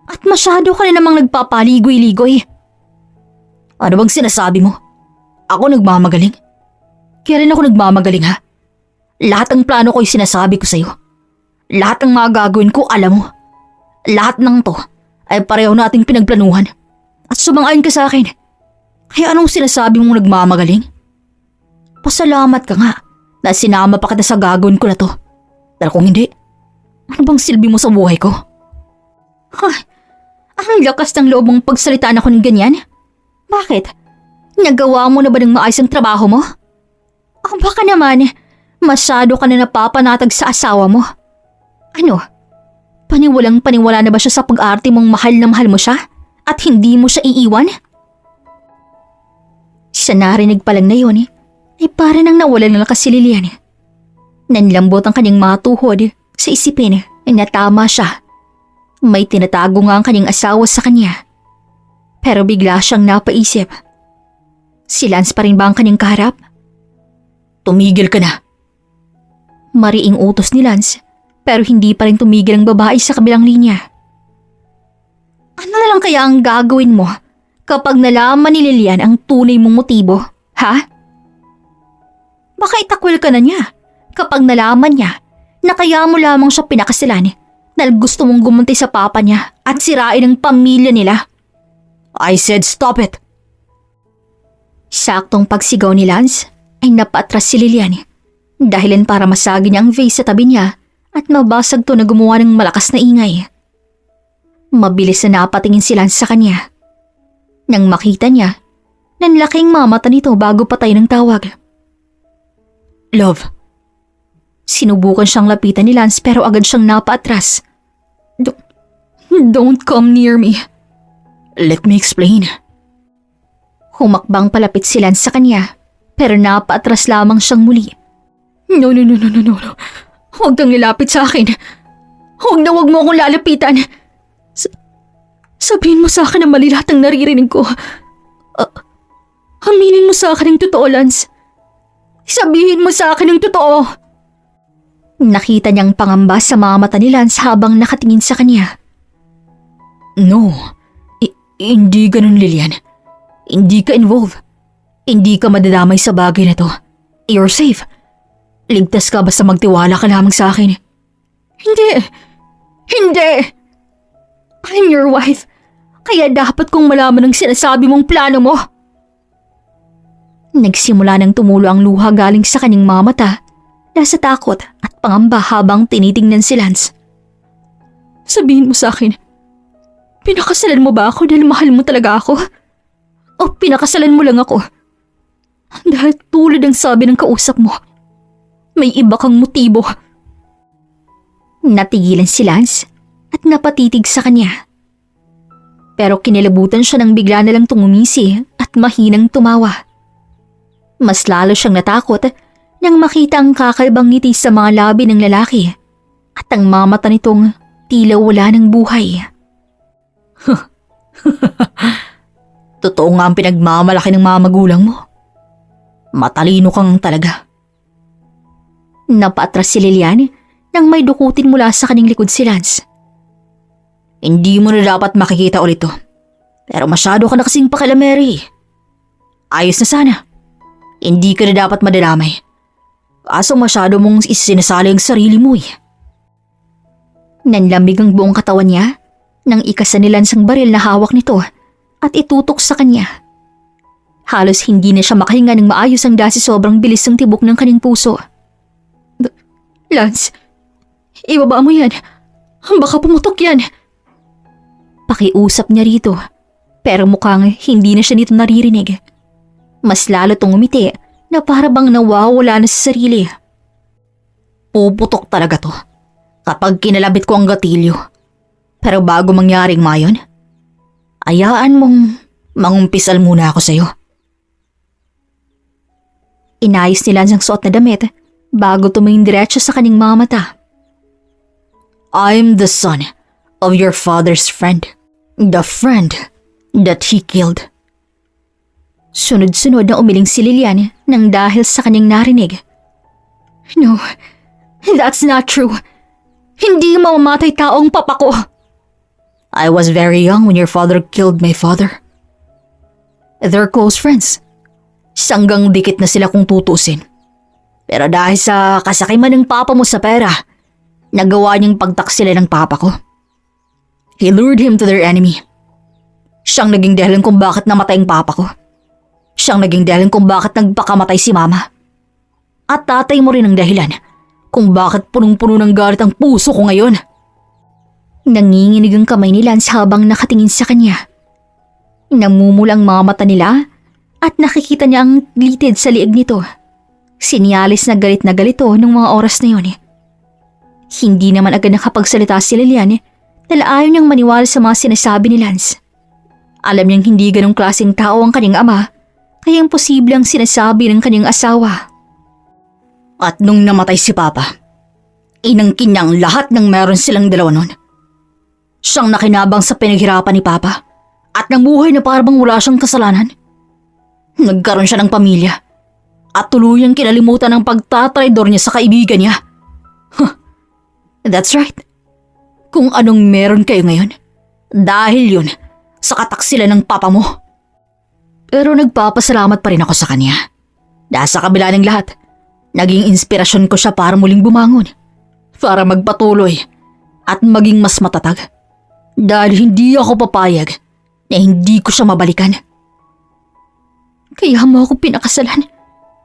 at masyado ka na namang nagpapaligoy-ligoy. Ano bang sinasabi mo? Ako nagmamagaling? Kailan ako nagmamagaling ha? Lahat ng plano ko'y sinasabi ko sa'yo. Lahat ng mga gagawin ko alam mo. Lahat ng to ay pareho nating pinagplanuhan at sumang-ayon ka sa akin. Kaya anong sinasabi mong nagmamagaling? Pasalamat ka nga na sinama pa kita sa gagawin ko na to. Dahil kung hindi, ano bang silbi mo sa buhay ko? Ang lakas ng loob mong pagsalitaan ako ng ganyan. Bakit? Nagawa mo na ba ng maayos ang trabaho mo? O baka naman, masyado ka na napapanatag sa asawa mo. Ano? Paniwalang paniwala na ba siya sa pag-arte mong mahal na mahal mo siya at hindi mo siya iiwan? Sa narinig pa lang na yun, ay para nang nawala ng lakas si Lilian. Nanlambot ang kanyang mga tuhod sa isipin na tama siya. May tinatago nga ang kanyang asawa sa kanya. Pero bigla siyang napaisip. Si Lance pa rin ba ang kanyang kaharap? Tumigil ka na. Mariing utos ni Lance pero hindi pa rin tumigil ang babae sa kabilang linya. Ano na lang kaya ang gagawin mo kapag nalaman ni Lilian ang tunay mong motibo, ha? Baka itakwil ka na niya kapag nalaman niya na kaya mo lamang siya pinakasalan dahil gusto mong gumunti sa papa niya at sirain ang pamilya nila. I said stop it! Saktong pagsigaw ni Lance ay napaatras si Lilian dahilan para masagi niya ang vase sa tabi niya at mabasag to na gumawa ng malakas na ingay. Mabilis na napatingin si Lance sa kanya. Nang makita niya, nanlaking mamata nito bago patay ng tawag. Love. Sinubukan siyang lapitan ni Lance pero agad siyang napaatras. Don't come near me. Let me explain. Humakbang palapit si Lance sa kanya pero napaatras lamang siyang muli. No. Huwag kang lalapit sa akin. Huwag mo akong lalapitan. Sabihin mo sa akin na mali lahat ng naririnig ko. Aminin mo sa akin ang totoo, Lance. Sabihin mo sa akin ang totoo. Nakita niyang pangamba sa mga mata ni Lance habang nakatingin sa kanya. No, hindi ganun, Lilian. Hindi ka involved. Hindi ka madadamay sa bagay na to. You're safe. Ligtas ka basta magtiwala ka lamang sa akin. Hindi! I'm your wife. Kaya dapat kong malaman ang sinasabi mong plano mo. Nagsimula nang tumulo ang luha galing sa kanyang mga mata dahil sa takot at pangamba habang tinitingnan si Lance. Sabihin mo sa akin, pinakasalan mo ba ako dahil mahal mo talaga ako? O pinakasalan mo lang ako dahil tulad ng sabi ng kausap mo, may iba kang motibo? Natigilan si Lance at napatitig sa kanya. Pero kinilabutan siya nang bigla na lang tungumisi at mahinang tumawa. Mas lalo siyang natakot nang makita ang kakaibang ngiti sa mga labi ng lalaki at ang mga mata nitong tila wala ng buhay. Totoo nga ang pinagmamalaki ng mga magulang mo. Matalino kang talaga. Napaatras si Lilian nang may dukutin mula sa kanyang likod si Lance. Hindi mo na dapat makikita ulit to. Pero masyado ka na kasing pakialameri. Ayos na sana. Hindi ka na dapat madadamay. Kaso masyado mong isinasali ang sarili mo eh. Nanlamig ang buong katawan niya nang ikasa ni Lance ang baril na hawak nito at itutok sa kanya. Halos hindi na siya makahinga ng maayos ang dahil sa sobrang bilis ng tibok ng kanyang puso. Lance, ibaba mo yan. Baka pumutok yan. Pakiusap niya rito, pero mukhang hindi na siya nito naririnig. Mas lalo tong umiti na para bang nawawala na sa sarili. Puputok talaga to kapag kinalabit ko ang gatilyo. Pero bago mangyaring mayon, ayaan mong mangumpisal muna ako sa'yo. Inayos ni Lance ang suot na damit bago tumingin diretso sa kanyang mga mata. I'm the son of your father's friend. The friend that he killed. Sunod-sunod na umiling si Lilian nang dahil sa kanyang narinig. No, that's not true. Hindi mamamatay tao ang papa ko. I was very young when your father killed my father. They're close friends. Sanggang dikit na sila kung tutusin. Pero dahil sa kasakiman ng papa mo sa pera, nagawa niyang pagtaksila ng papa ko. He lured him to their enemy. Siyang naging dahilan kung bakit namatay ang papa ko. Siyang naging dahilan kung bakit nagpakamatay si mama. At tatay mo rin ang dahilan kung bakit punong-puno ng galit ang puso ko ngayon. Nanginginig ang kamay ni Lance habang nakatingin sa kanya. Namumulang mga mata nila at nakikita niya ang glitid sa liig nito. Sinyalis na galito nung mga oras na yun. Hindi naman agad nakapagsalita si Lilian dahil ayaw niyang maniwala sa mga sinasabi ni Lance. Alam niyang hindi ganong klaseng tao ang kanyang ama, kaya imposible ang sinasabi ng kanyang asawa. At nung namatay si Papa, inangkin niya ang lahat ng meron silang dalawa nun. Siyang nakinabang sa pinaghirapan ni Papa at namuhay na parang wala siyang kasalanan. Nagkaroon siya ng pamilya at tuluyang kinalimutan ang pagtatraidor niya sa kaibigan niya. Huh, that's right. Kung anong meron kayo ngayon, dahil yun sa kataksilan ng papa mo. Pero nagpapasalamat pa rin ako sa kanya. Dahil sa kabila ng lahat, naging inspirasyon ko siya para muling bumangon. Para magpatuloy at maging mas matatag. Dahil hindi ako papayag na hindi ko siya mabalikan. Kaya mo ako pinakasalan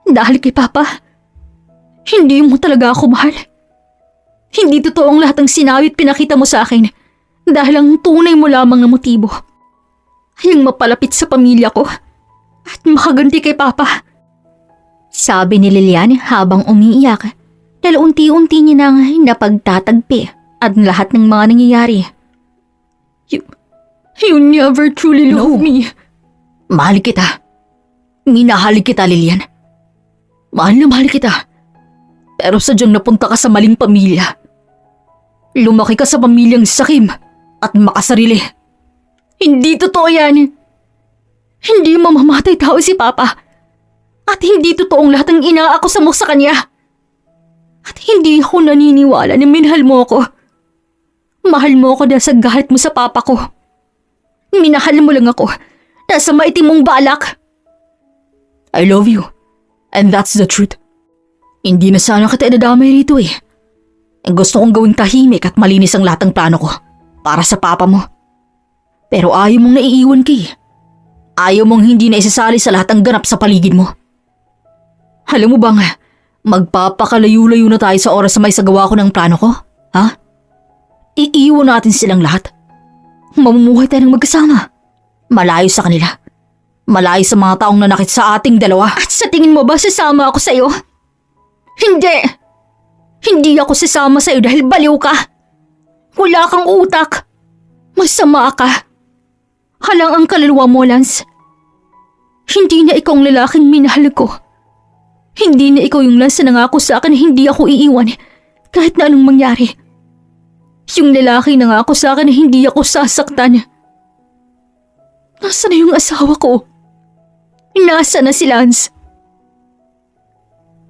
dahil kay Papa. Hindi mo talaga ako mahal. Hindi totoo ang lahat ng sinabi at pinakita mo sa akin dahil ang tunay mo lamang na motibo ay ang mapalapit sa pamilya ko at makaganti kay Papa. Sabi ni Lilian habang umiiyak dahil unti-unti niya nang napagtatagpi at lahat ng mga nangyayari. You never truly loved me. Mahal kita. Minahal kita, Lilian. Mahal na mahal kita. Pero sadyang napunta ka sa maling pamilya. Lumaki ka sa pamilyang sakim at makasarili. Hindi totoo yan. Hindi mamamatay tao si Papa. At hindi totoong lahat ng inaakusa mo sa kanya. At hindi ako naniniwala na minahal mo ako. Mahal mo ako dahil sa galit mo sa Papa ko. Minahal mo lang ako dahil sa maitim mong balak. I love you. And that's the truth. Hindi na sana kita idadamay rito eh. Gusto kong gawing tahimik at malinis ang lahat ng plano ko para sa papa mo. Pero ayaw mong naiiwan kay. Ayaw mong hindi na isasali sa lahat ng ganap sa paligid mo. Alam mo bang, magpapakalayo-layo na tayo sa oras na may sagawa ko ng plano ko? Ha? Iiwan natin silang lahat. Mamumuhay tayo ng magkasama. Malayo sa kanila. Malayo sa mga taong nanakit sa ating dalawa. At sa tingin mo ba sasama ako sa'yo? Hindi! Hindi ako sasama sa'yo dahil baliw ka. Wala kang utak. Masama ka. Halang ang kaluluwa mo, Lance. Hindi na ikaw ang lalaking minahal ko. Hindi na ikaw yung Lance na nangako sa akin na hindi ako iiwan kahit na anong mangyari. Yung lalaki na nangako sa akin na hindi ako sasaktan. Nasaan na yung asawa ko? Nasaan na si Lance?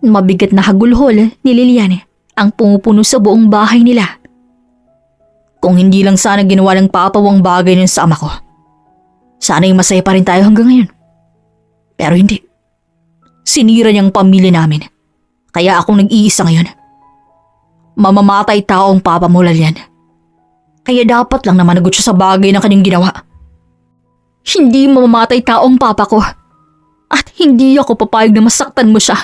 Mabigat na hagulhol ni Lilian ang pumupuno sa buong bahay nila. Kung hindi lang sana ginawa ng papa ang bagay nun sa ama ko, sana'y masaya pa rin tayo hanggang ngayon. Pero hindi. Sinira niyang pamilya namin. Kaya akong nag-iisa ngayon. Mamamatay tao ang papa mo, Lilian. Kaya dapat lang na managot siya sa bagay na kanyang ginawa. Hindi mamamatay tao ang papa ko. At hindi ako papayag na masaktan mo siya.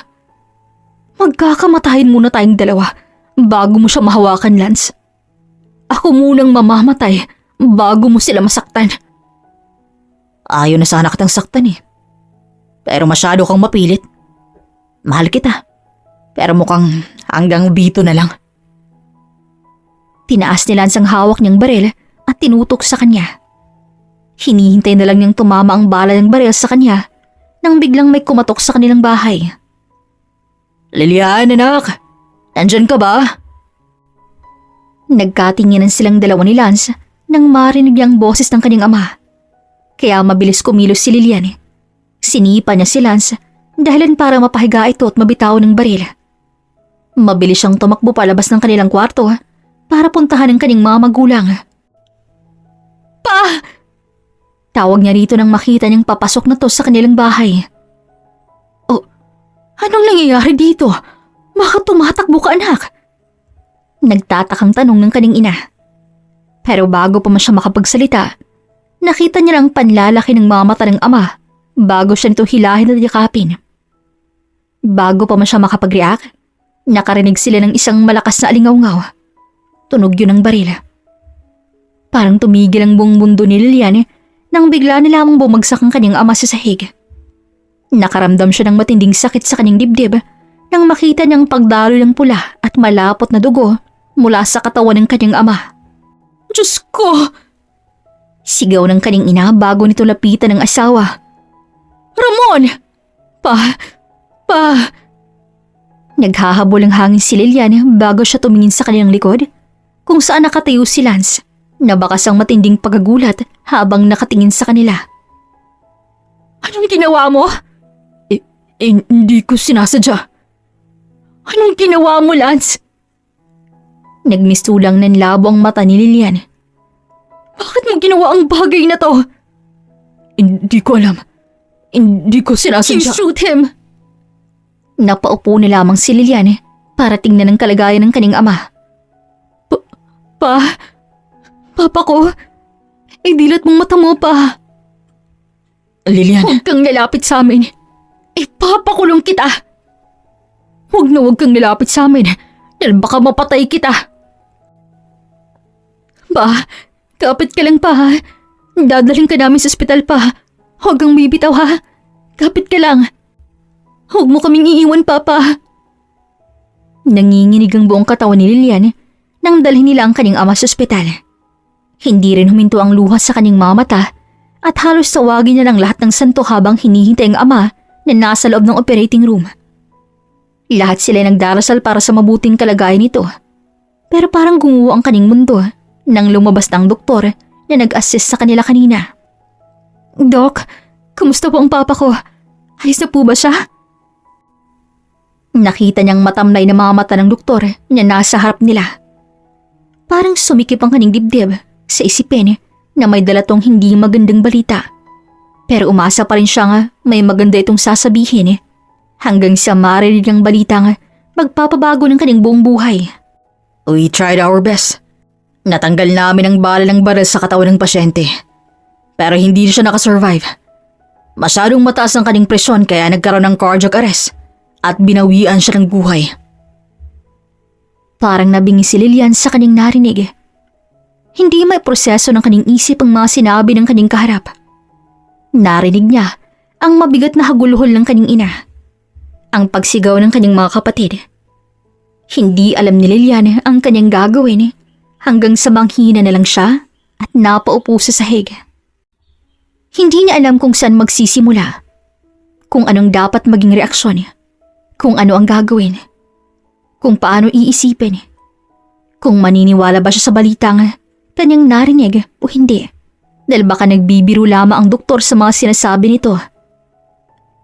Magkakamatahin muna tayong dalawa bago mo siya mahawakan, Lance. Ako munang mamamatay bago mo sila masaktan. Ayaw na sana kitang saktan eh. Pero masyado kang mapilit. Mahal kita. Pero mukhang hanggang dito na lang. Tinaas ni Lance ang hawak niyang baril at tinutok sa kanya. Hinihintay na lang niyang tumama ang bala ng baril sa kanya nang biglang may kumatok sa kanilang bahay. Lilian, anak! Nandyan ka ba? Nagkatinginan silang dalawa ni Lance nang marinig niya ang boses ng kanyang ama. Kaya mabilis kumilos si Lilian. Sinipa niya si Lance dahilan para mapahiga ito at mabitaw ng baril. Mabilis siyang tumakbo palabas ng kanilang kwarto para puntahan ang kanyang mga magulang. Pa! Tawag niya rito nang makita niyang papasok na to sa kanilang bahay. Oh, anong nangyayari dito? Bakit tumatakbo ka, anak? Nagtatakang tanong ng kanyang ina. Pero bago pa man siya makapagsalita, nakita niya lang panlalaki ng mga mata ng ama bago siya nito hilahin at yakapin. Bago pa man siya makapag-react, nakarinig sila ng isang malakas na alingaw-ngaw. Tunog yun ng baril. Parang tumigil ang buong mundo ni Lilian nang bigla na lamang bumagsak ang kanyang ama sa sahig. Nakaramdam siya ng matinding sakit sa kanyang dibdib nang makita niyang pagdaloy ng pula at malapot na dugo mula sa katawan ng kanyang ama. Diyos ko! Sigaw ng kanyang ina bago nito lapitan ng asawa. Ramon! Pa! Naghahabol ang hangin si Lilian bago siya tumingin sa kanyang likod kung saan nakatayo si Lance. Nabakas ang matinding pagagulat habang nakatingin sa kanila. Anong ginawa mo? Hindi ko sinasadya. Anong ginawa mo, Lance? Nagmisulang ng labo ang mata ni Lilian. Bakit mo ginawa ang bagay na to? Hindi ko alam. Hindi ko sinasadya. You shoot him! Napaupo na lamang si Lilian para tingnan ang kalagayan ng kanyang ama. Papa ko, idilat mong mata mo pa. Lilian. Huwag kang lalapit sa amin. Ipapakulong kita. Huwag kang lalapit sa amin dahil baka mapatay kita. Kapit ka lang pa. Dadaling ka namin sa ospital pa. Huwag kang bibitaw ha. Kapit ka lang. Huwag mo kaming iiwan, Papa. Nanginginig ang buong katawan ni Lilian nang dalhin nila ang kanyang ama sa ospital. Hindi rin huminto ang luha sa kanyang mga mata at halos tawagin niya ng lahat ng santo habang hinihintay ang ama na nasa loob ng operating room. Lahat sila nagdarasal para sa mabuting kalagayan nito. Pero parang gumuho ang kanyang mundo nang lumabas na ang doktor na nag-assist sa kanila kanina. Doc, kumusta po ang papa ko? Ayos na po ba siya? Nakita niyang matamlay na mga mata ng doktor na nasa harap nila. Parang sumikip ang kanyang dibdib sa isipin na may dala tong hindi magandang balita. Pero umasa pa rin siya nga may maganda itong sasabihin hanggang sa marinig ang balita nga magpapabago ng kanyang buong buhay. We tried our best. Natanggal namin ang bala ng baril sa katawan ng pasyente. Pero hindi siya nakasurvive. Masyadong mataas ang kanyang presyon kaya nagkaroon ng cardiac arrest at binawian siya ng buhay. Parang nabingi si Lilian sa kanyang narinig. Hindi may proseso ng kanyang isip ang mga sinabi ng kanyang kaharap. Narinig niya ang mabigat na haguluhol ng kanyang ina. Ang pagsigaw ng kanyang mga kapatid. Hindi alam ni Lilian ang kanyang gagawin hanggang sa manghina na lang siya at napaupo sa sahig. Hindi niya alam kung saan magsisimula, kung anong dapat maging reaksyon, kung ano ang gagawin, kung paano iisipin, kung maniniwala ba siya sa balitang kanyang narinig o hindi, dahil baka nagbibiro lamang ang doktor sa mga sinasabi nito.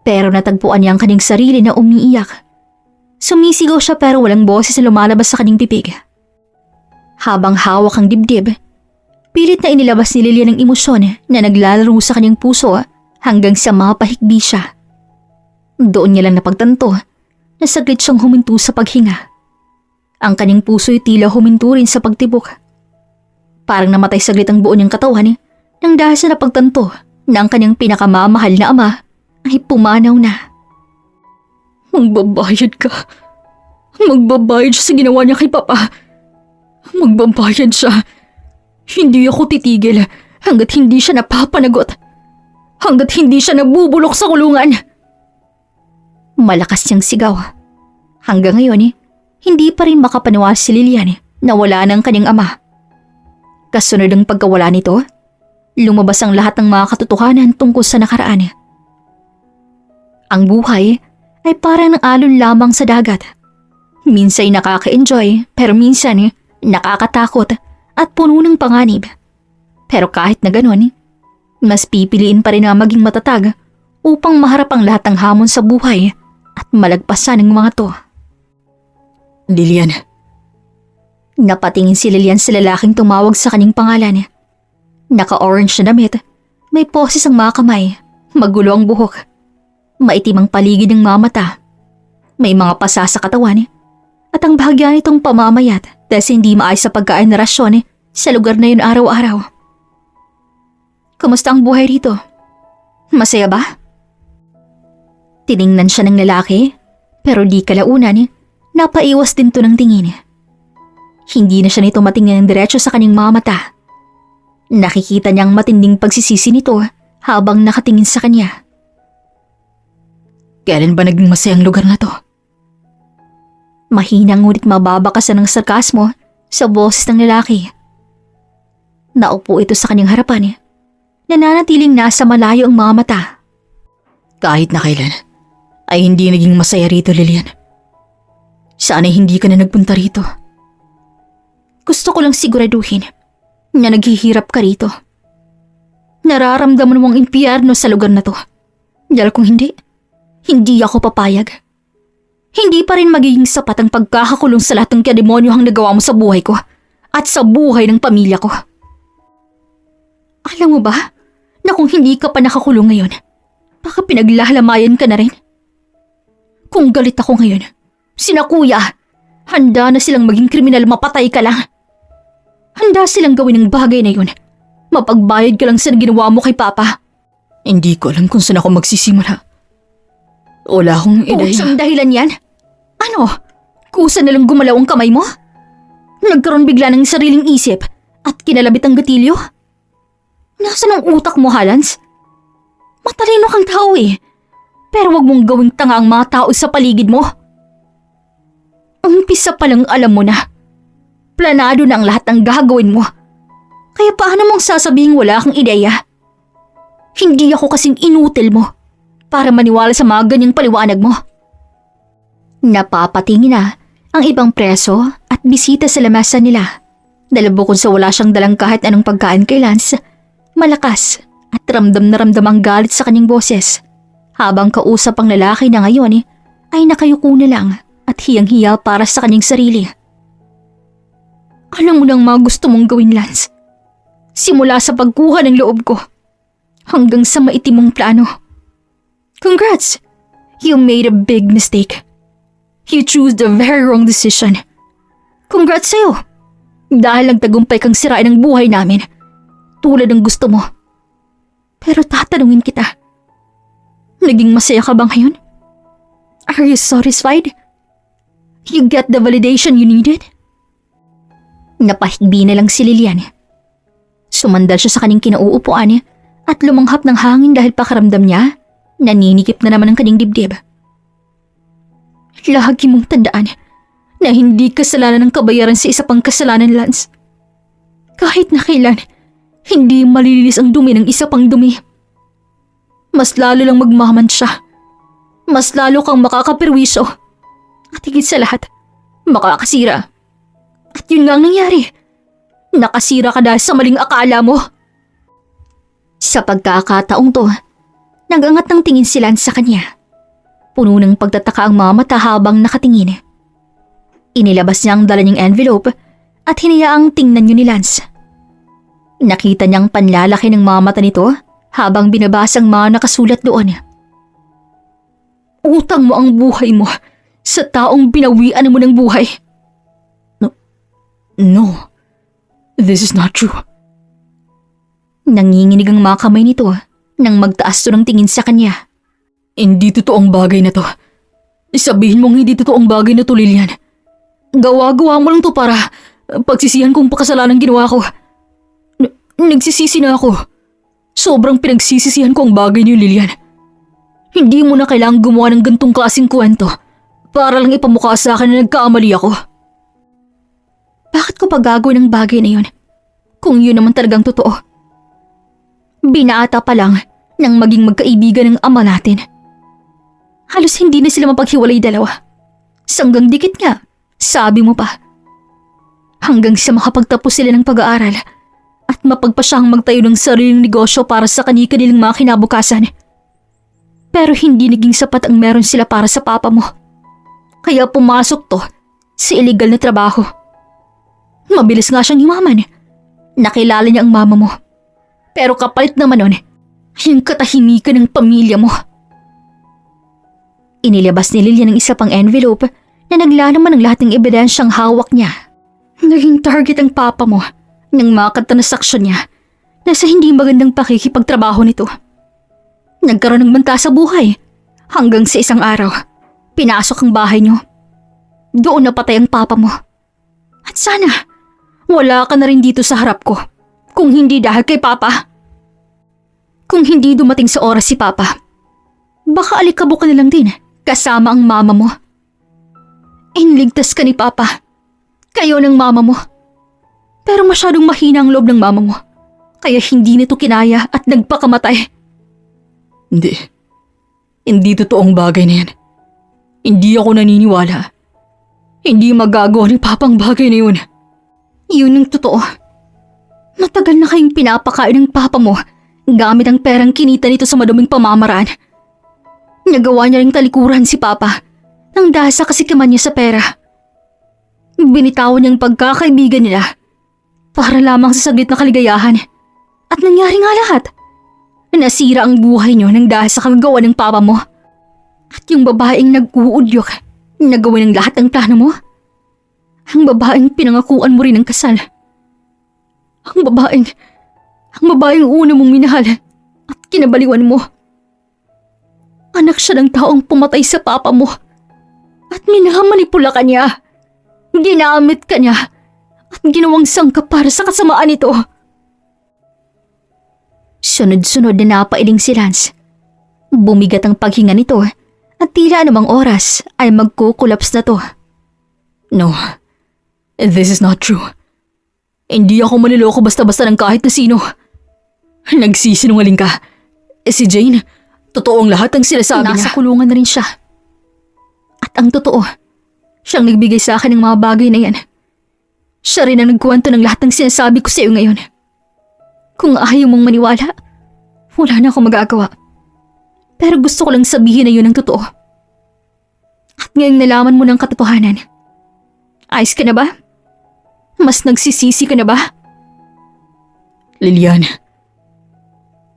Pero natagpuan niya ang kanyang sarili na umiiyak. Sumisigaw siya pero walang boses na lumalabas sa kanyang bibig. Habang hawak ang dibdib, pilit na inilabas ni Lilian ang emosyon na naglalaro sa kanyang puso hanggang sa mapahikbi siya. Doon niya lang napagtanto na saglit siyang huminto sa paghinga. Ang kanyang puso'y tila huminto rin sa pagtibok. Parang namatay saglit ang buo niyang katawan nang dahil sa napagtanto na ang kanyang pinakamamahal na ama ay pumanaw na. Magbabayad ka. Magbabayad siya sa ginawa niya kay Papa. Magbabayad siya. Hindi ako titigil hanggat hindi siya napapanagot. Hanggat hindi siya nabubulok sa kulungan. Malakas niyang sigaw. Hanggang ngayon hindi pa rin makapaniwala si Lilian na wala ng kanyang ama. Kasunod ng pagkawala nito, lumabas ang lahat ng mga katotohanan tungkol sa nakaraan. Ang buhay ay parang ng alon lamang sa dagat. Minsan ay nakaka-enjoy pero minsan nakakatakot at puno ng panganib. Pero kahit na ganun, mas pipiliin pa rin na maging matatag upang maharap ang lahat ng hamon sa buhay at malagpasan ng mga to. Lilian. Napatingin si Lilian sa lalaking tumawag sa kanyang pangalan. Naka-orange na damit, may poses ang mga kamay, magulo ang buhok, maitim ang paligid ng mga mata, may mga pasa sa katawan, at ang bahagya nitong pamamayat dahil hindi maayos sa pagkain na rasyon sa lugar na yun araw-araw. Kumusta ang buhay rito? Masaya ba? Tiningnan siya ng lalaki, pero di kalaunan, napaiwas din to ng tingin. Hindi na siya nito matingnan ng diretso sa kanyang mga mata. Nakikita niyang matinding pagsisisi nito habang nakatingin sa kanya. Kailan ba naging masayang lugar na to? Mahina ngunit mababakasan ng sarkasmo sa boses ng lalaki. Naupo ito sa kanyang harapan. Nananatiling nasa malayo ang mga mata. Kahit na kailan, ay hindi naging masaya rito, Lilian. Sana'y hindi ka na nagpunta rito. Gusto ko lang siguraduhin na naghihirap ka rito. Nararamdaman mo ang impyerno sa lugar na to. Dahil kung hindi ako papayag. Hindi pa rin magiging sapat ang pagkakakulong sa lahat ng kademonyohang nagawa mo sa buhay ko at sa buhay ng pamilya ko. Alam mo ba na kung hindi ka pa nakakulong ngayon, baka pinaglalamayan ka na rin? Kung galit ako ngayon, sina kuya, handa na silang maging kriminal, mapatay ka lang. Handa silang gawin ang bagay na yun. Mapagbayad ka lang sa ginawa mo kay Papa. Hindi ko alam kung saan ako magsisimula. Wala akong ideya. Pusang dahilan yan? Ano? Kusa na lang gumalaw ang kamay mo? Nagkaroon bigla ng sariling isip at kinalabit ang gatilyo? Nasaan ang utak mo, Halans? Matalino kang tao pero wag mong gawing tanga ang mga tao sa paligid mo. Umpisa pa lang alam mo na. Planado na ang lahat ng gagawin mo. Kaya paano mong sasabihing wala kang ideya? Hindi ako kasing inutil mo para maniwala sa mga ganyang paliwanag mo. Napapatingin na ang ibang preso at bisita sa lamesa nila. Dahil bukod sa wala siyang dalang kahit anong pagkain kay Lance, malakas at ramdam na ramdam ang galit sa kanyang boses. Habang kausap ang lalaki na ngayon ay nakayuko na lang at hiyang-hiya para sa kanyang sarili. Alam mo nang mga gusto mong gawin, Lance. Simula sa pagkuha ng loob ko hanggang sa maitim mong plano. Congrats! You made a big mistake. You chose the very wrong decision. Congrats sa'yo! Dahil nagtagumpay kang sirain ang buhay namin tulad ng gusto mo. Pero tatanungin kita, naging masaya ka ba ngayon? Are you satisfied? You get the validation you needed? Napahigbi na lang si Lilian. Sumandal siya sa kanyang kinauupuan at lumanghap ng hangin dahil pakiramdam niya naninikip na naman ang kanyang dibdib. Lagi mong tandaan na hindi kasalanan ng kabayaran sa isa pang kasalanan, Lance. Kahit na kailan, hindi malilinis ang dumi ng isa pang dumi. Mas lalo lang magmamansya. Mas lalo kang makakapirwisyo. At higit sa lahat, makakasira. At yun nga ang nangyari. Nakasira ka dahil sa maling akala mo. Sa pagkakataong to, nagangat ng tingin si Lance sa kanya. Puno ng pagtataka ang mga mata habang nakatingin. Inilabas niya ang dala niyang envelope at hinayaang tingnan niyo ni Lance. Nakita niyang panlalaki ng mga mata nito habang binabasa ang mga nakasulat doon. Utang mo ang buhay mo sa taong binawian mo ng buhay. No, this is not true. Nanginginig ang mga kamay nito nang magtaas to ng tingin sa kanya. Hindi totoo ang bagay na to. Sabihin mong hindi totoo ang bagay na to, Lilian. Gawa-gawa mo lang to para pagsisihan kong pakasalanan ginawa ko. Nagsisisi na ako. Sobrang pinagsisisihan ko ang bagay niyo, Lilian. Hindi mo na kailangang gumawa ng gantong klaseng kwento para lang ipamukha sa akin na nagkamali ako. Bakit ko pa gagawin ang bagay na yun? Kung yun naman talagang totoo. Binata pa lang nang maging magkaibigan ng ama natin. Halos hindi na sila mapaghiwalay dalawa. Sanggang dikit nga, sabi mo pa. Hanggang sa makapagtapos sila ng pag-aaral at mapagpa siyang magtayo ng sariling negosyo para sa kani-kanilang mga kinabukasan. Pero hindi naging sapat ang meron sila para sa papa mo. Kaya pumasok to sa illegal na trabaho. Mabilis nga siyang yumaman. Nakilala niya ang mama mo. Pero kapalit naman nun, yung katahimikan ng pamilya mo. Inilabas ni Lilian ng isa pang envelope na naglalaman ng lahat ng ebidensyang hawak niya. Naging target ang papa mo ng mga transaksyon niya na sa hindi magandang pakikipagtrabaho nito. Nagkaroon ng banta sa buhay hanggang sa isang araw, pinasok ang bahay niyo. Doon napatay ang papa mo. At sana, wala ka na rin dito sa harap ko kung hindi dahil kay papa. Kung hindi dumating sa oras si papa, baka alikabok ka na lang din kasama ang mama mo. Inligtas ka ni papa. Kayo ng mama mo. Pero masyadong mahina ang loob ng mama mo. Kaya hindi nito kinaya at nagpakamatay. Hindi. Hindi totoo ang bagay na yan. Hindi ako naniniwala. Hindi magagawa ni Papa ang bagay na yun. Yun ang totoo. Matagal na kayong pinapakain ng papa mo gamit ang perang kinita nito sa maduming pamamaraan. Nagawa niya ring talikuran si papa nang dahil sa kasikaman niya sa pera. Binitawan niyang pagkakaibigan nila para lamang sa saglit na kaligayahan. At nangyari nga lahat. Nasira ang buhay niyo nang dahil sa kagagawa ng papa mo. At yung babaeng nag-uudyok na gawin ang lahat ng plano mo. Ang babaeng pinangakuan mo rin ng kasal. Ang babaeng una mong minahal at kinabaliwan mo. Anak siya ng taong pumatay sa papa mo. At minamanipula ka niya. Ginamit ka niya. At ginawang sangkap para sa kasamaan nito. Sunod-sunod na napailing si Lance. Bumigat ang paghinga nito at tila anumang oras ay magkukulaps na to. No, this is not true. Hindi ako maniloko basta-basta ng kahit na sino. Nagsisinungaling ka. Si Jane, totoo ang lahat ng sinasabi niya. Nasa kulungan na rin siya. At ang totoo, siyang nagbigay sa akin ng mga bagay na yan. Siya rin ang nagkwento ng lahat ng sinasabi ko sa iyo ngayon. Kung ayaw mong maniwala, wala na akong magagawa. Pero gusto ko lang sabihin na yun ang totoo. At ngayong nalaman mo ng katotohanan, ayos ka na ba? Mas nagsisisi ka na ba? Lilian.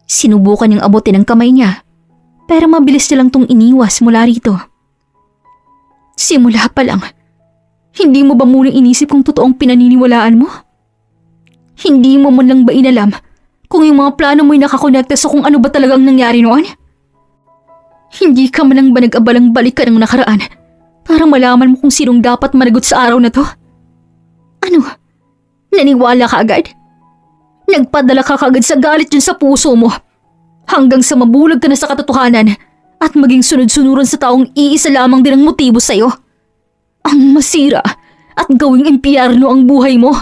Sinubukan niyang abutin ang kamay niya, pero mabilis niya lang tong iniwas mula rito. Simula pa lang, hindi mo ba muna inisip kung totoong pinaniniwalaan mo? Hindi mo man lang ba inalam kung yung mga plano mo'y nakakonekta sa kung ano ba talagang nangyari noon? Hindi ka man lang ba nag-abalang balikan ng nakaraan para malaman mo kung sinong dapat managot sa araw na to? Ano? Naniwala ka agad? Nagpadala ka agad sa galit dyan sa puso mo hanggang sa mabulag ka na sa katotohanan at maging sunod-sunuran sa taong iisa lamang din ang motibo sa'yo. Ang masira at gawing impyerno ang buhay mo.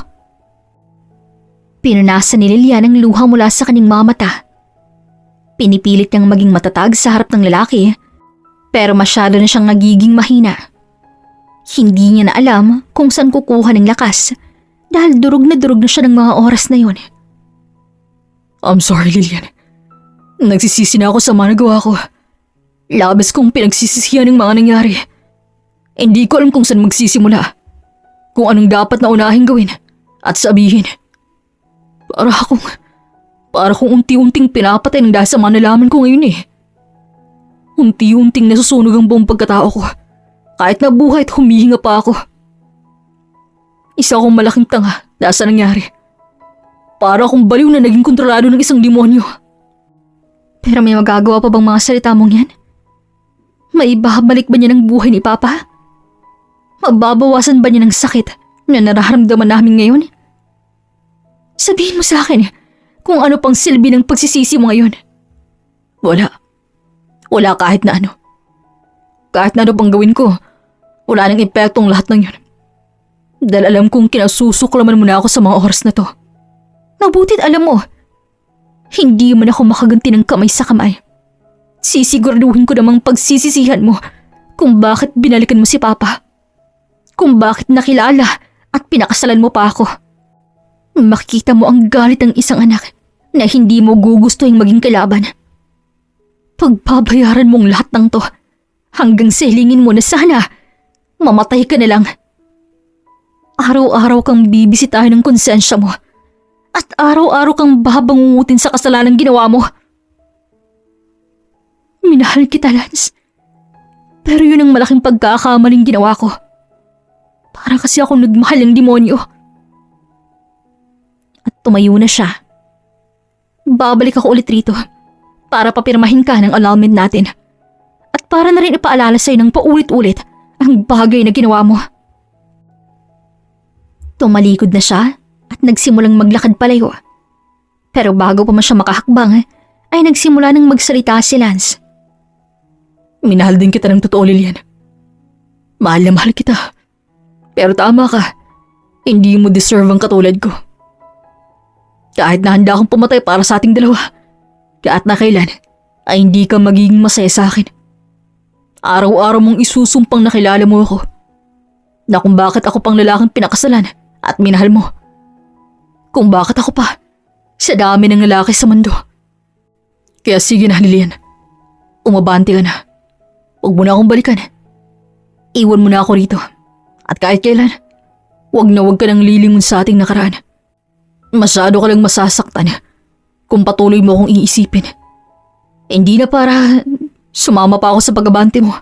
Pinunasan ni Lilian ang luha mula sa kanyang mga mata. Pinipilit niyang maging matatag sa harap ng lalaki, pero masyado na siyang nagiging mahina. Hindi niya na alam kung saan kukuha ng lakas dahil durog na siya ng mga oras na yun. I'm sorry, Lilian. Nagsisisi na ako sa mga nagawa ko. Labis kong pinagsisisihan ng mga nangyari. Hindi ko alam kung saan magsisimula. Kung anong dapat na unahing gawin at sabihin. Para kung unti-unting pinapatay ng dahil sa mga nalaman ko ngayon eh. Unti-unting nasusunog ang buong pagkatao ko. Kahit nabuhay at humihinga pa ako. Isa akong malaking tanga dahil sa nangyari. Para akong baliw na naging kontrolado ng isang demonyo. Pero may magagawa pa bang mga salita mong yan? May babalik ba niya ng buhay ni Papa? Mababawasan ba niya ng sakit na nararamdaman namin ngayon? Sabihin mo sa akin kung ano pang silbi ng pagsisisi mo ngayon. Wala. Wala kahit na ano. Kahit na ano pang gawin ko, wala nang epektong lahat ng yun. Dahil alam kong kinasusuklaman mo na ako sa mga oras na to. Mabutit alam mo, hindi man ako makaganti ng kamay sa kamay. Sisiguraduhin ko namang pagsisisihan mo kung bakit binalikan mo si Papa. Kung bakit nakilala at pinakasalan mo pa ako. Makikita mo ang galit ng isang anak na hindi mo gugustuhin maging kalaban. Pagbabayaran mong lahat ng to hanggang sa hilingin mo na sana mamatay ka na lang. Araw-araw kang bibisitahin ng konsensya mo at araw-araw kang babangungutin sa kasalanang ginawa mo. Minahal kita, Lance. Pero yun ang malaking pagkakamaling ginawa ko. Para kasi ako nagmahal ng demonyo. At tumayo na siya. Babalik ako ulit rito para papirmahin ka ng annulment natin. At para na rin ipaalala sa'yo ng paulit-ulit ang bagay na ginawa mo. Tumalikod na siya at nagsimulang maglakad palayo. Pero bago pa man siya makahakbang, ay nagsimula ng magsalita si Lance. Minahal din kita ng totoo, Lilian. Mahal na mahal kita. Pero tama ka, hindi mo deserve ang katulad ko. Kahit na handa akong pumatay para sa ating dalawa, kahit na kailan, ay hindi ka magiging masaya sa akin. Araw-araw mong isusumpang nakilala mo ako. Na kung bakit ako pang lalaking pinakasalan at minahal mo. Kung bakit ako pa, sa dami ng lalaki sa mundo. Kaya sige na, Lilian. Umabante ka na. Huwag mo na akong balikan. Iwan mo na ako rito. At kahit kailan, huwag na huwag ka nang lilingon sa ating nakaraan. Masyado ka lang masasaktan kung patuloy mo akong iisipin. Hindi na para sumama pa ako sa pag-abante mo.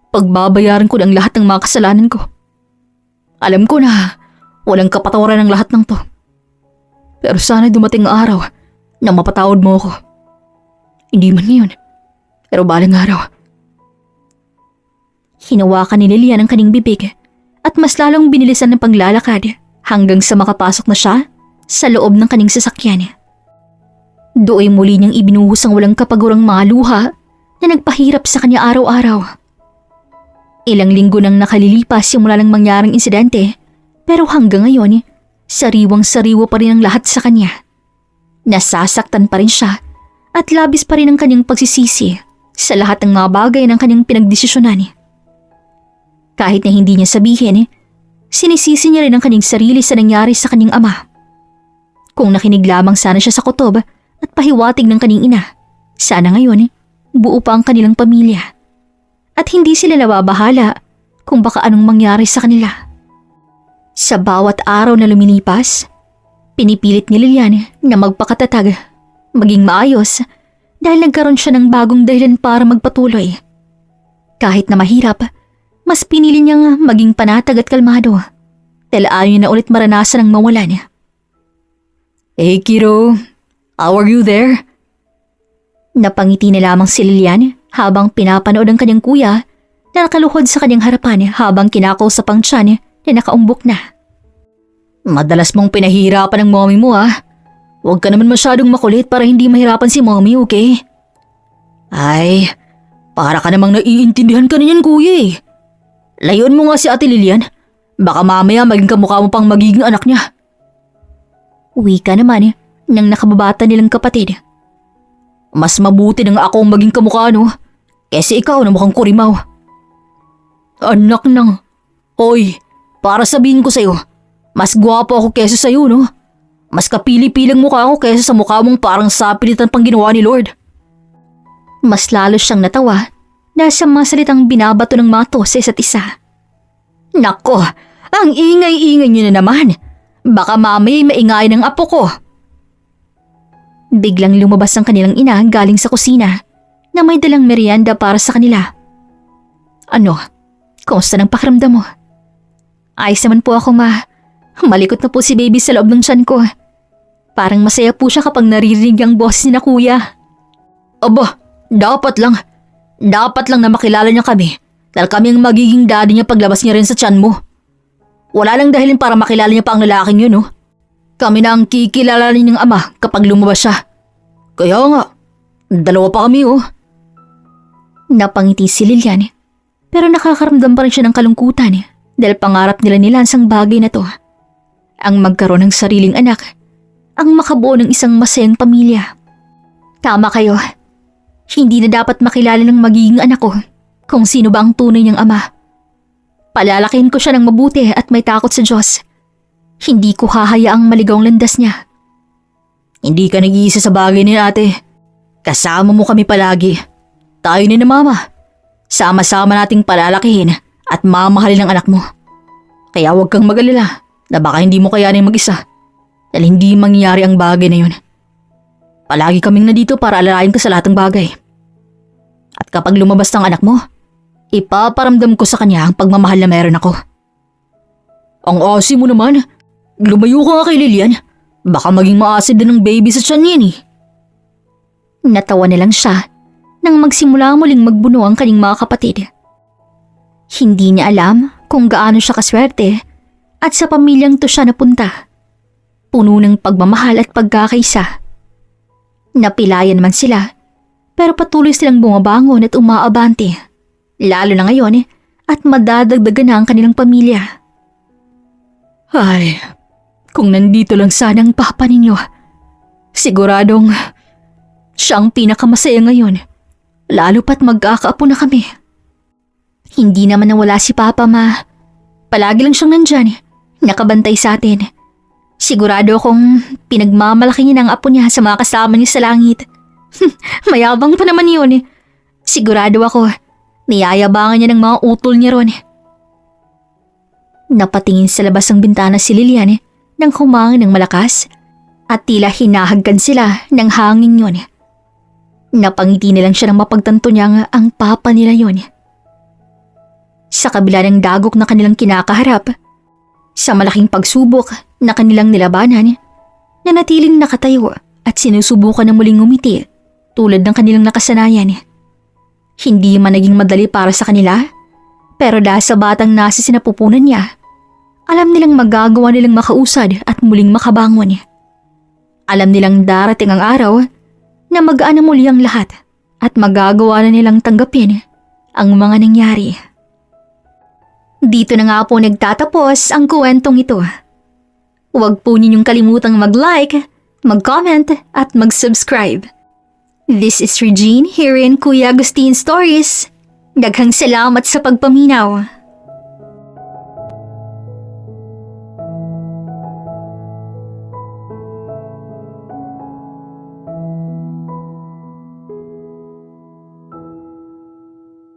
Pagbabayaran ko ng lahat ng mga kasalanan ko. Alam ko na walang kapatawaran ng lahat ng to. Pero sana dumating ang araw na mapatawad mo ako. Hindi man ngayon, pero balang araw. Hinawakan ni Lilian ang kaning bibig at mas lalong binilisan ng paglalakad hanggang sa makapasok na siya sa loob ng kaning sasakyan. Doon muli niyang ibinuhos ang walang kapagurang mga luha na nagpahirap sa kanya araw-araw. Ilang linggo nang nakalilipas simula ng mangyaring insidente, pero hanggang ngayon, sariwang-sariwa pa rin ang lahat sa kanya. Nasasaktan pa rin siya at labis pa rin ang kanyang pagsisisi sa lahat ng mga bagay ng kanyang pinagdesisyonan. Kahit na hindi niya sabihin, sinisisi niya rin ang kanyang sarili sa nangyari sa kanyang ama. Kung nakinig lamang sana siya sa kutob at pahiwatig ng kanyang ina, sana ngayon buo pa ang kanilang pamilya. At hindi sila nababahala kung baka anong mangyari sa kanila. Sa bawat araw na lumilipas, pinipilit ni Lilian na magpakatatag, maging maayos dahil nagkaroon siya ng bagong dahilan para magpatuloy. Kahit na mahirap, mas pinili niyang maging panatag at kalmado dahil ayaw niya na ulit maranasan ang mawalan. Hey kiddo, how are you there? Napangiti na lamang si Lilian habang pinapanood ang kanyang kuya na nakaluhod sa kanyang harapan habang kinakausap ang tiyan na nakaumbok na. Madalas mong pinahihirapan ng mommy mo ah. Huwag ka naman masyadong makulit para hindi mahirapan si mommy, okay? Ay, para ka namang naiintindihan ka na yan kuya eh. Layuan mo nga si Ate Lilian. Baka mamaya maging kamukha mo pang magiging anak niya. Uwi ka naman ng nakababata nilang kapatid. Mas mabuti nang ako ang maging kamukha no, kaysa ikaw na mukhang kurimaw. Anak nang. Hoy, para sabihin ko sa'yo, mas gwapo ako kaysa sa'yo no. Mas kapili-pilang mukha ako kaysa sa mukha mong parang sapilitan pang ginawa ni Lord. Mas lalo siyang natawa dahil sa mga salitang binabato ng mga to sa isa't isa. Nako, ang ingay-ingay niyo na naman. Baka mamay maingay ng apo ko. Biglang lumabas ang kanilang ina galing sa kusina na may dalang merienda para sa kanila. Ano? Kumusta ng pakiramdam mo? Ayos naman po ako malikot na po si baby sa loob ng tiyan ko. Parang masaya po siya kapag naririnig ang boses ni na kuya. Aba, dapat lang. Dapat lang na makilala niya kami dahil kami ang magiging daddy niya paglabas niya rin sa tiyan mo. Wala lang dahilan para makilala niya pa ang lalaking yun, no? Kami na ang kikilalanin ng ama kapag lumabas siya. Kaya nga, dalawa pa kami, oh. Napangiti si Lilian, pero nakakaramdam pa rin siya ng kalungkutan dahil pangarap nila ni Lance ang bagay na to. Ang magkaroon ng sariling anak, ang makabuo ng isang masayang pamilya. Tama kayo. Hindi na dapat makilala ng magiging anak ko kung sino ba ang tunay niyang ama. Palalakihin ko siya ng mabuti at may takot sa Diyos. Hindi ko hahayaang maligaw ang landas niya. Hindi ka nag-iisa sa bagay ni ate. Kasama mo kami palagi. Tayo ni na mama. Sama-sama nating palalakihin at mamahalin ang anak mo. Kaya huwag kang mag-alala na baka hindi mo kayanin mag-isa. Dahil hindi mangyayari ang bagay na yun. Palagi kaming nandito para alalayan ka sa lahat ng bagay. At kapag lumabas ang anak mo, ipaparamdam ko sa kanya ang pagmamahal na meron ako. Ang asim mo naman. Lumayo ka nga kay Lilian. Baka maging maasid din ng baby sa tiyan yan eh. Natawa na lang siya nang magsimula muling magbuno ang kanyang mga kapatid. Hindi niya alam kung gaano siya kaswerte at sa pamilyang to siya napunta. Puno ng pagmamahal at pagkakaisa. Napilayan man sila, pero patuloy silang bumabangon at umaabante. Lalo na ngayon at madadagdagan na ang kanilang pamilya. Ay, kung nandito lang sana ang papa ninyo, siguradong siyang pinakamasaya ngayon, lalo pat magkakaapo na kami. Hindi naman nawala si Papa, Ma. Palagi lang siyang nandyan, nakabantay sa atin. Sigurado akong pinagmamalaki niya ng apo niya sa mga kasama niya sa langit. Mayabang pa naman yun. Sigurado ako, niyayabangan niya ng mga utol niya ron. Napatingin sa labas ng bintana si Lilian nang humangin ng malakas at tila hinahagkan sila ng hangin yun. Napangiti na lang siya nang mapagtanto niya ang papa nila yun. Sa kabila ng dagok na kanilang kinakaharap, sa malaking pagsubok na kanilang nilabanan, nanatiling nakatayo at sinusubukan na muling ngumiti tulad ng kanilang nakasanayan. Hindi man naging madali para sa kanila, pero dahil sa batang nasa sinapupunan niya, alam nilang magagawa nilang makausad at muling makabangon. Alam nilang darating ang araw na magaan na muli ang lahat at magagawa na nilang tanggapin ang mga nangyari. Dito na nga po nagtatapos ang kwentong ito. Huwag po ninyong kalimutang mag-like, mag-comment at mag-subscribe. This is Regine here in Kuya Agustin Stories. Daghang salamat sa pagpaminaw.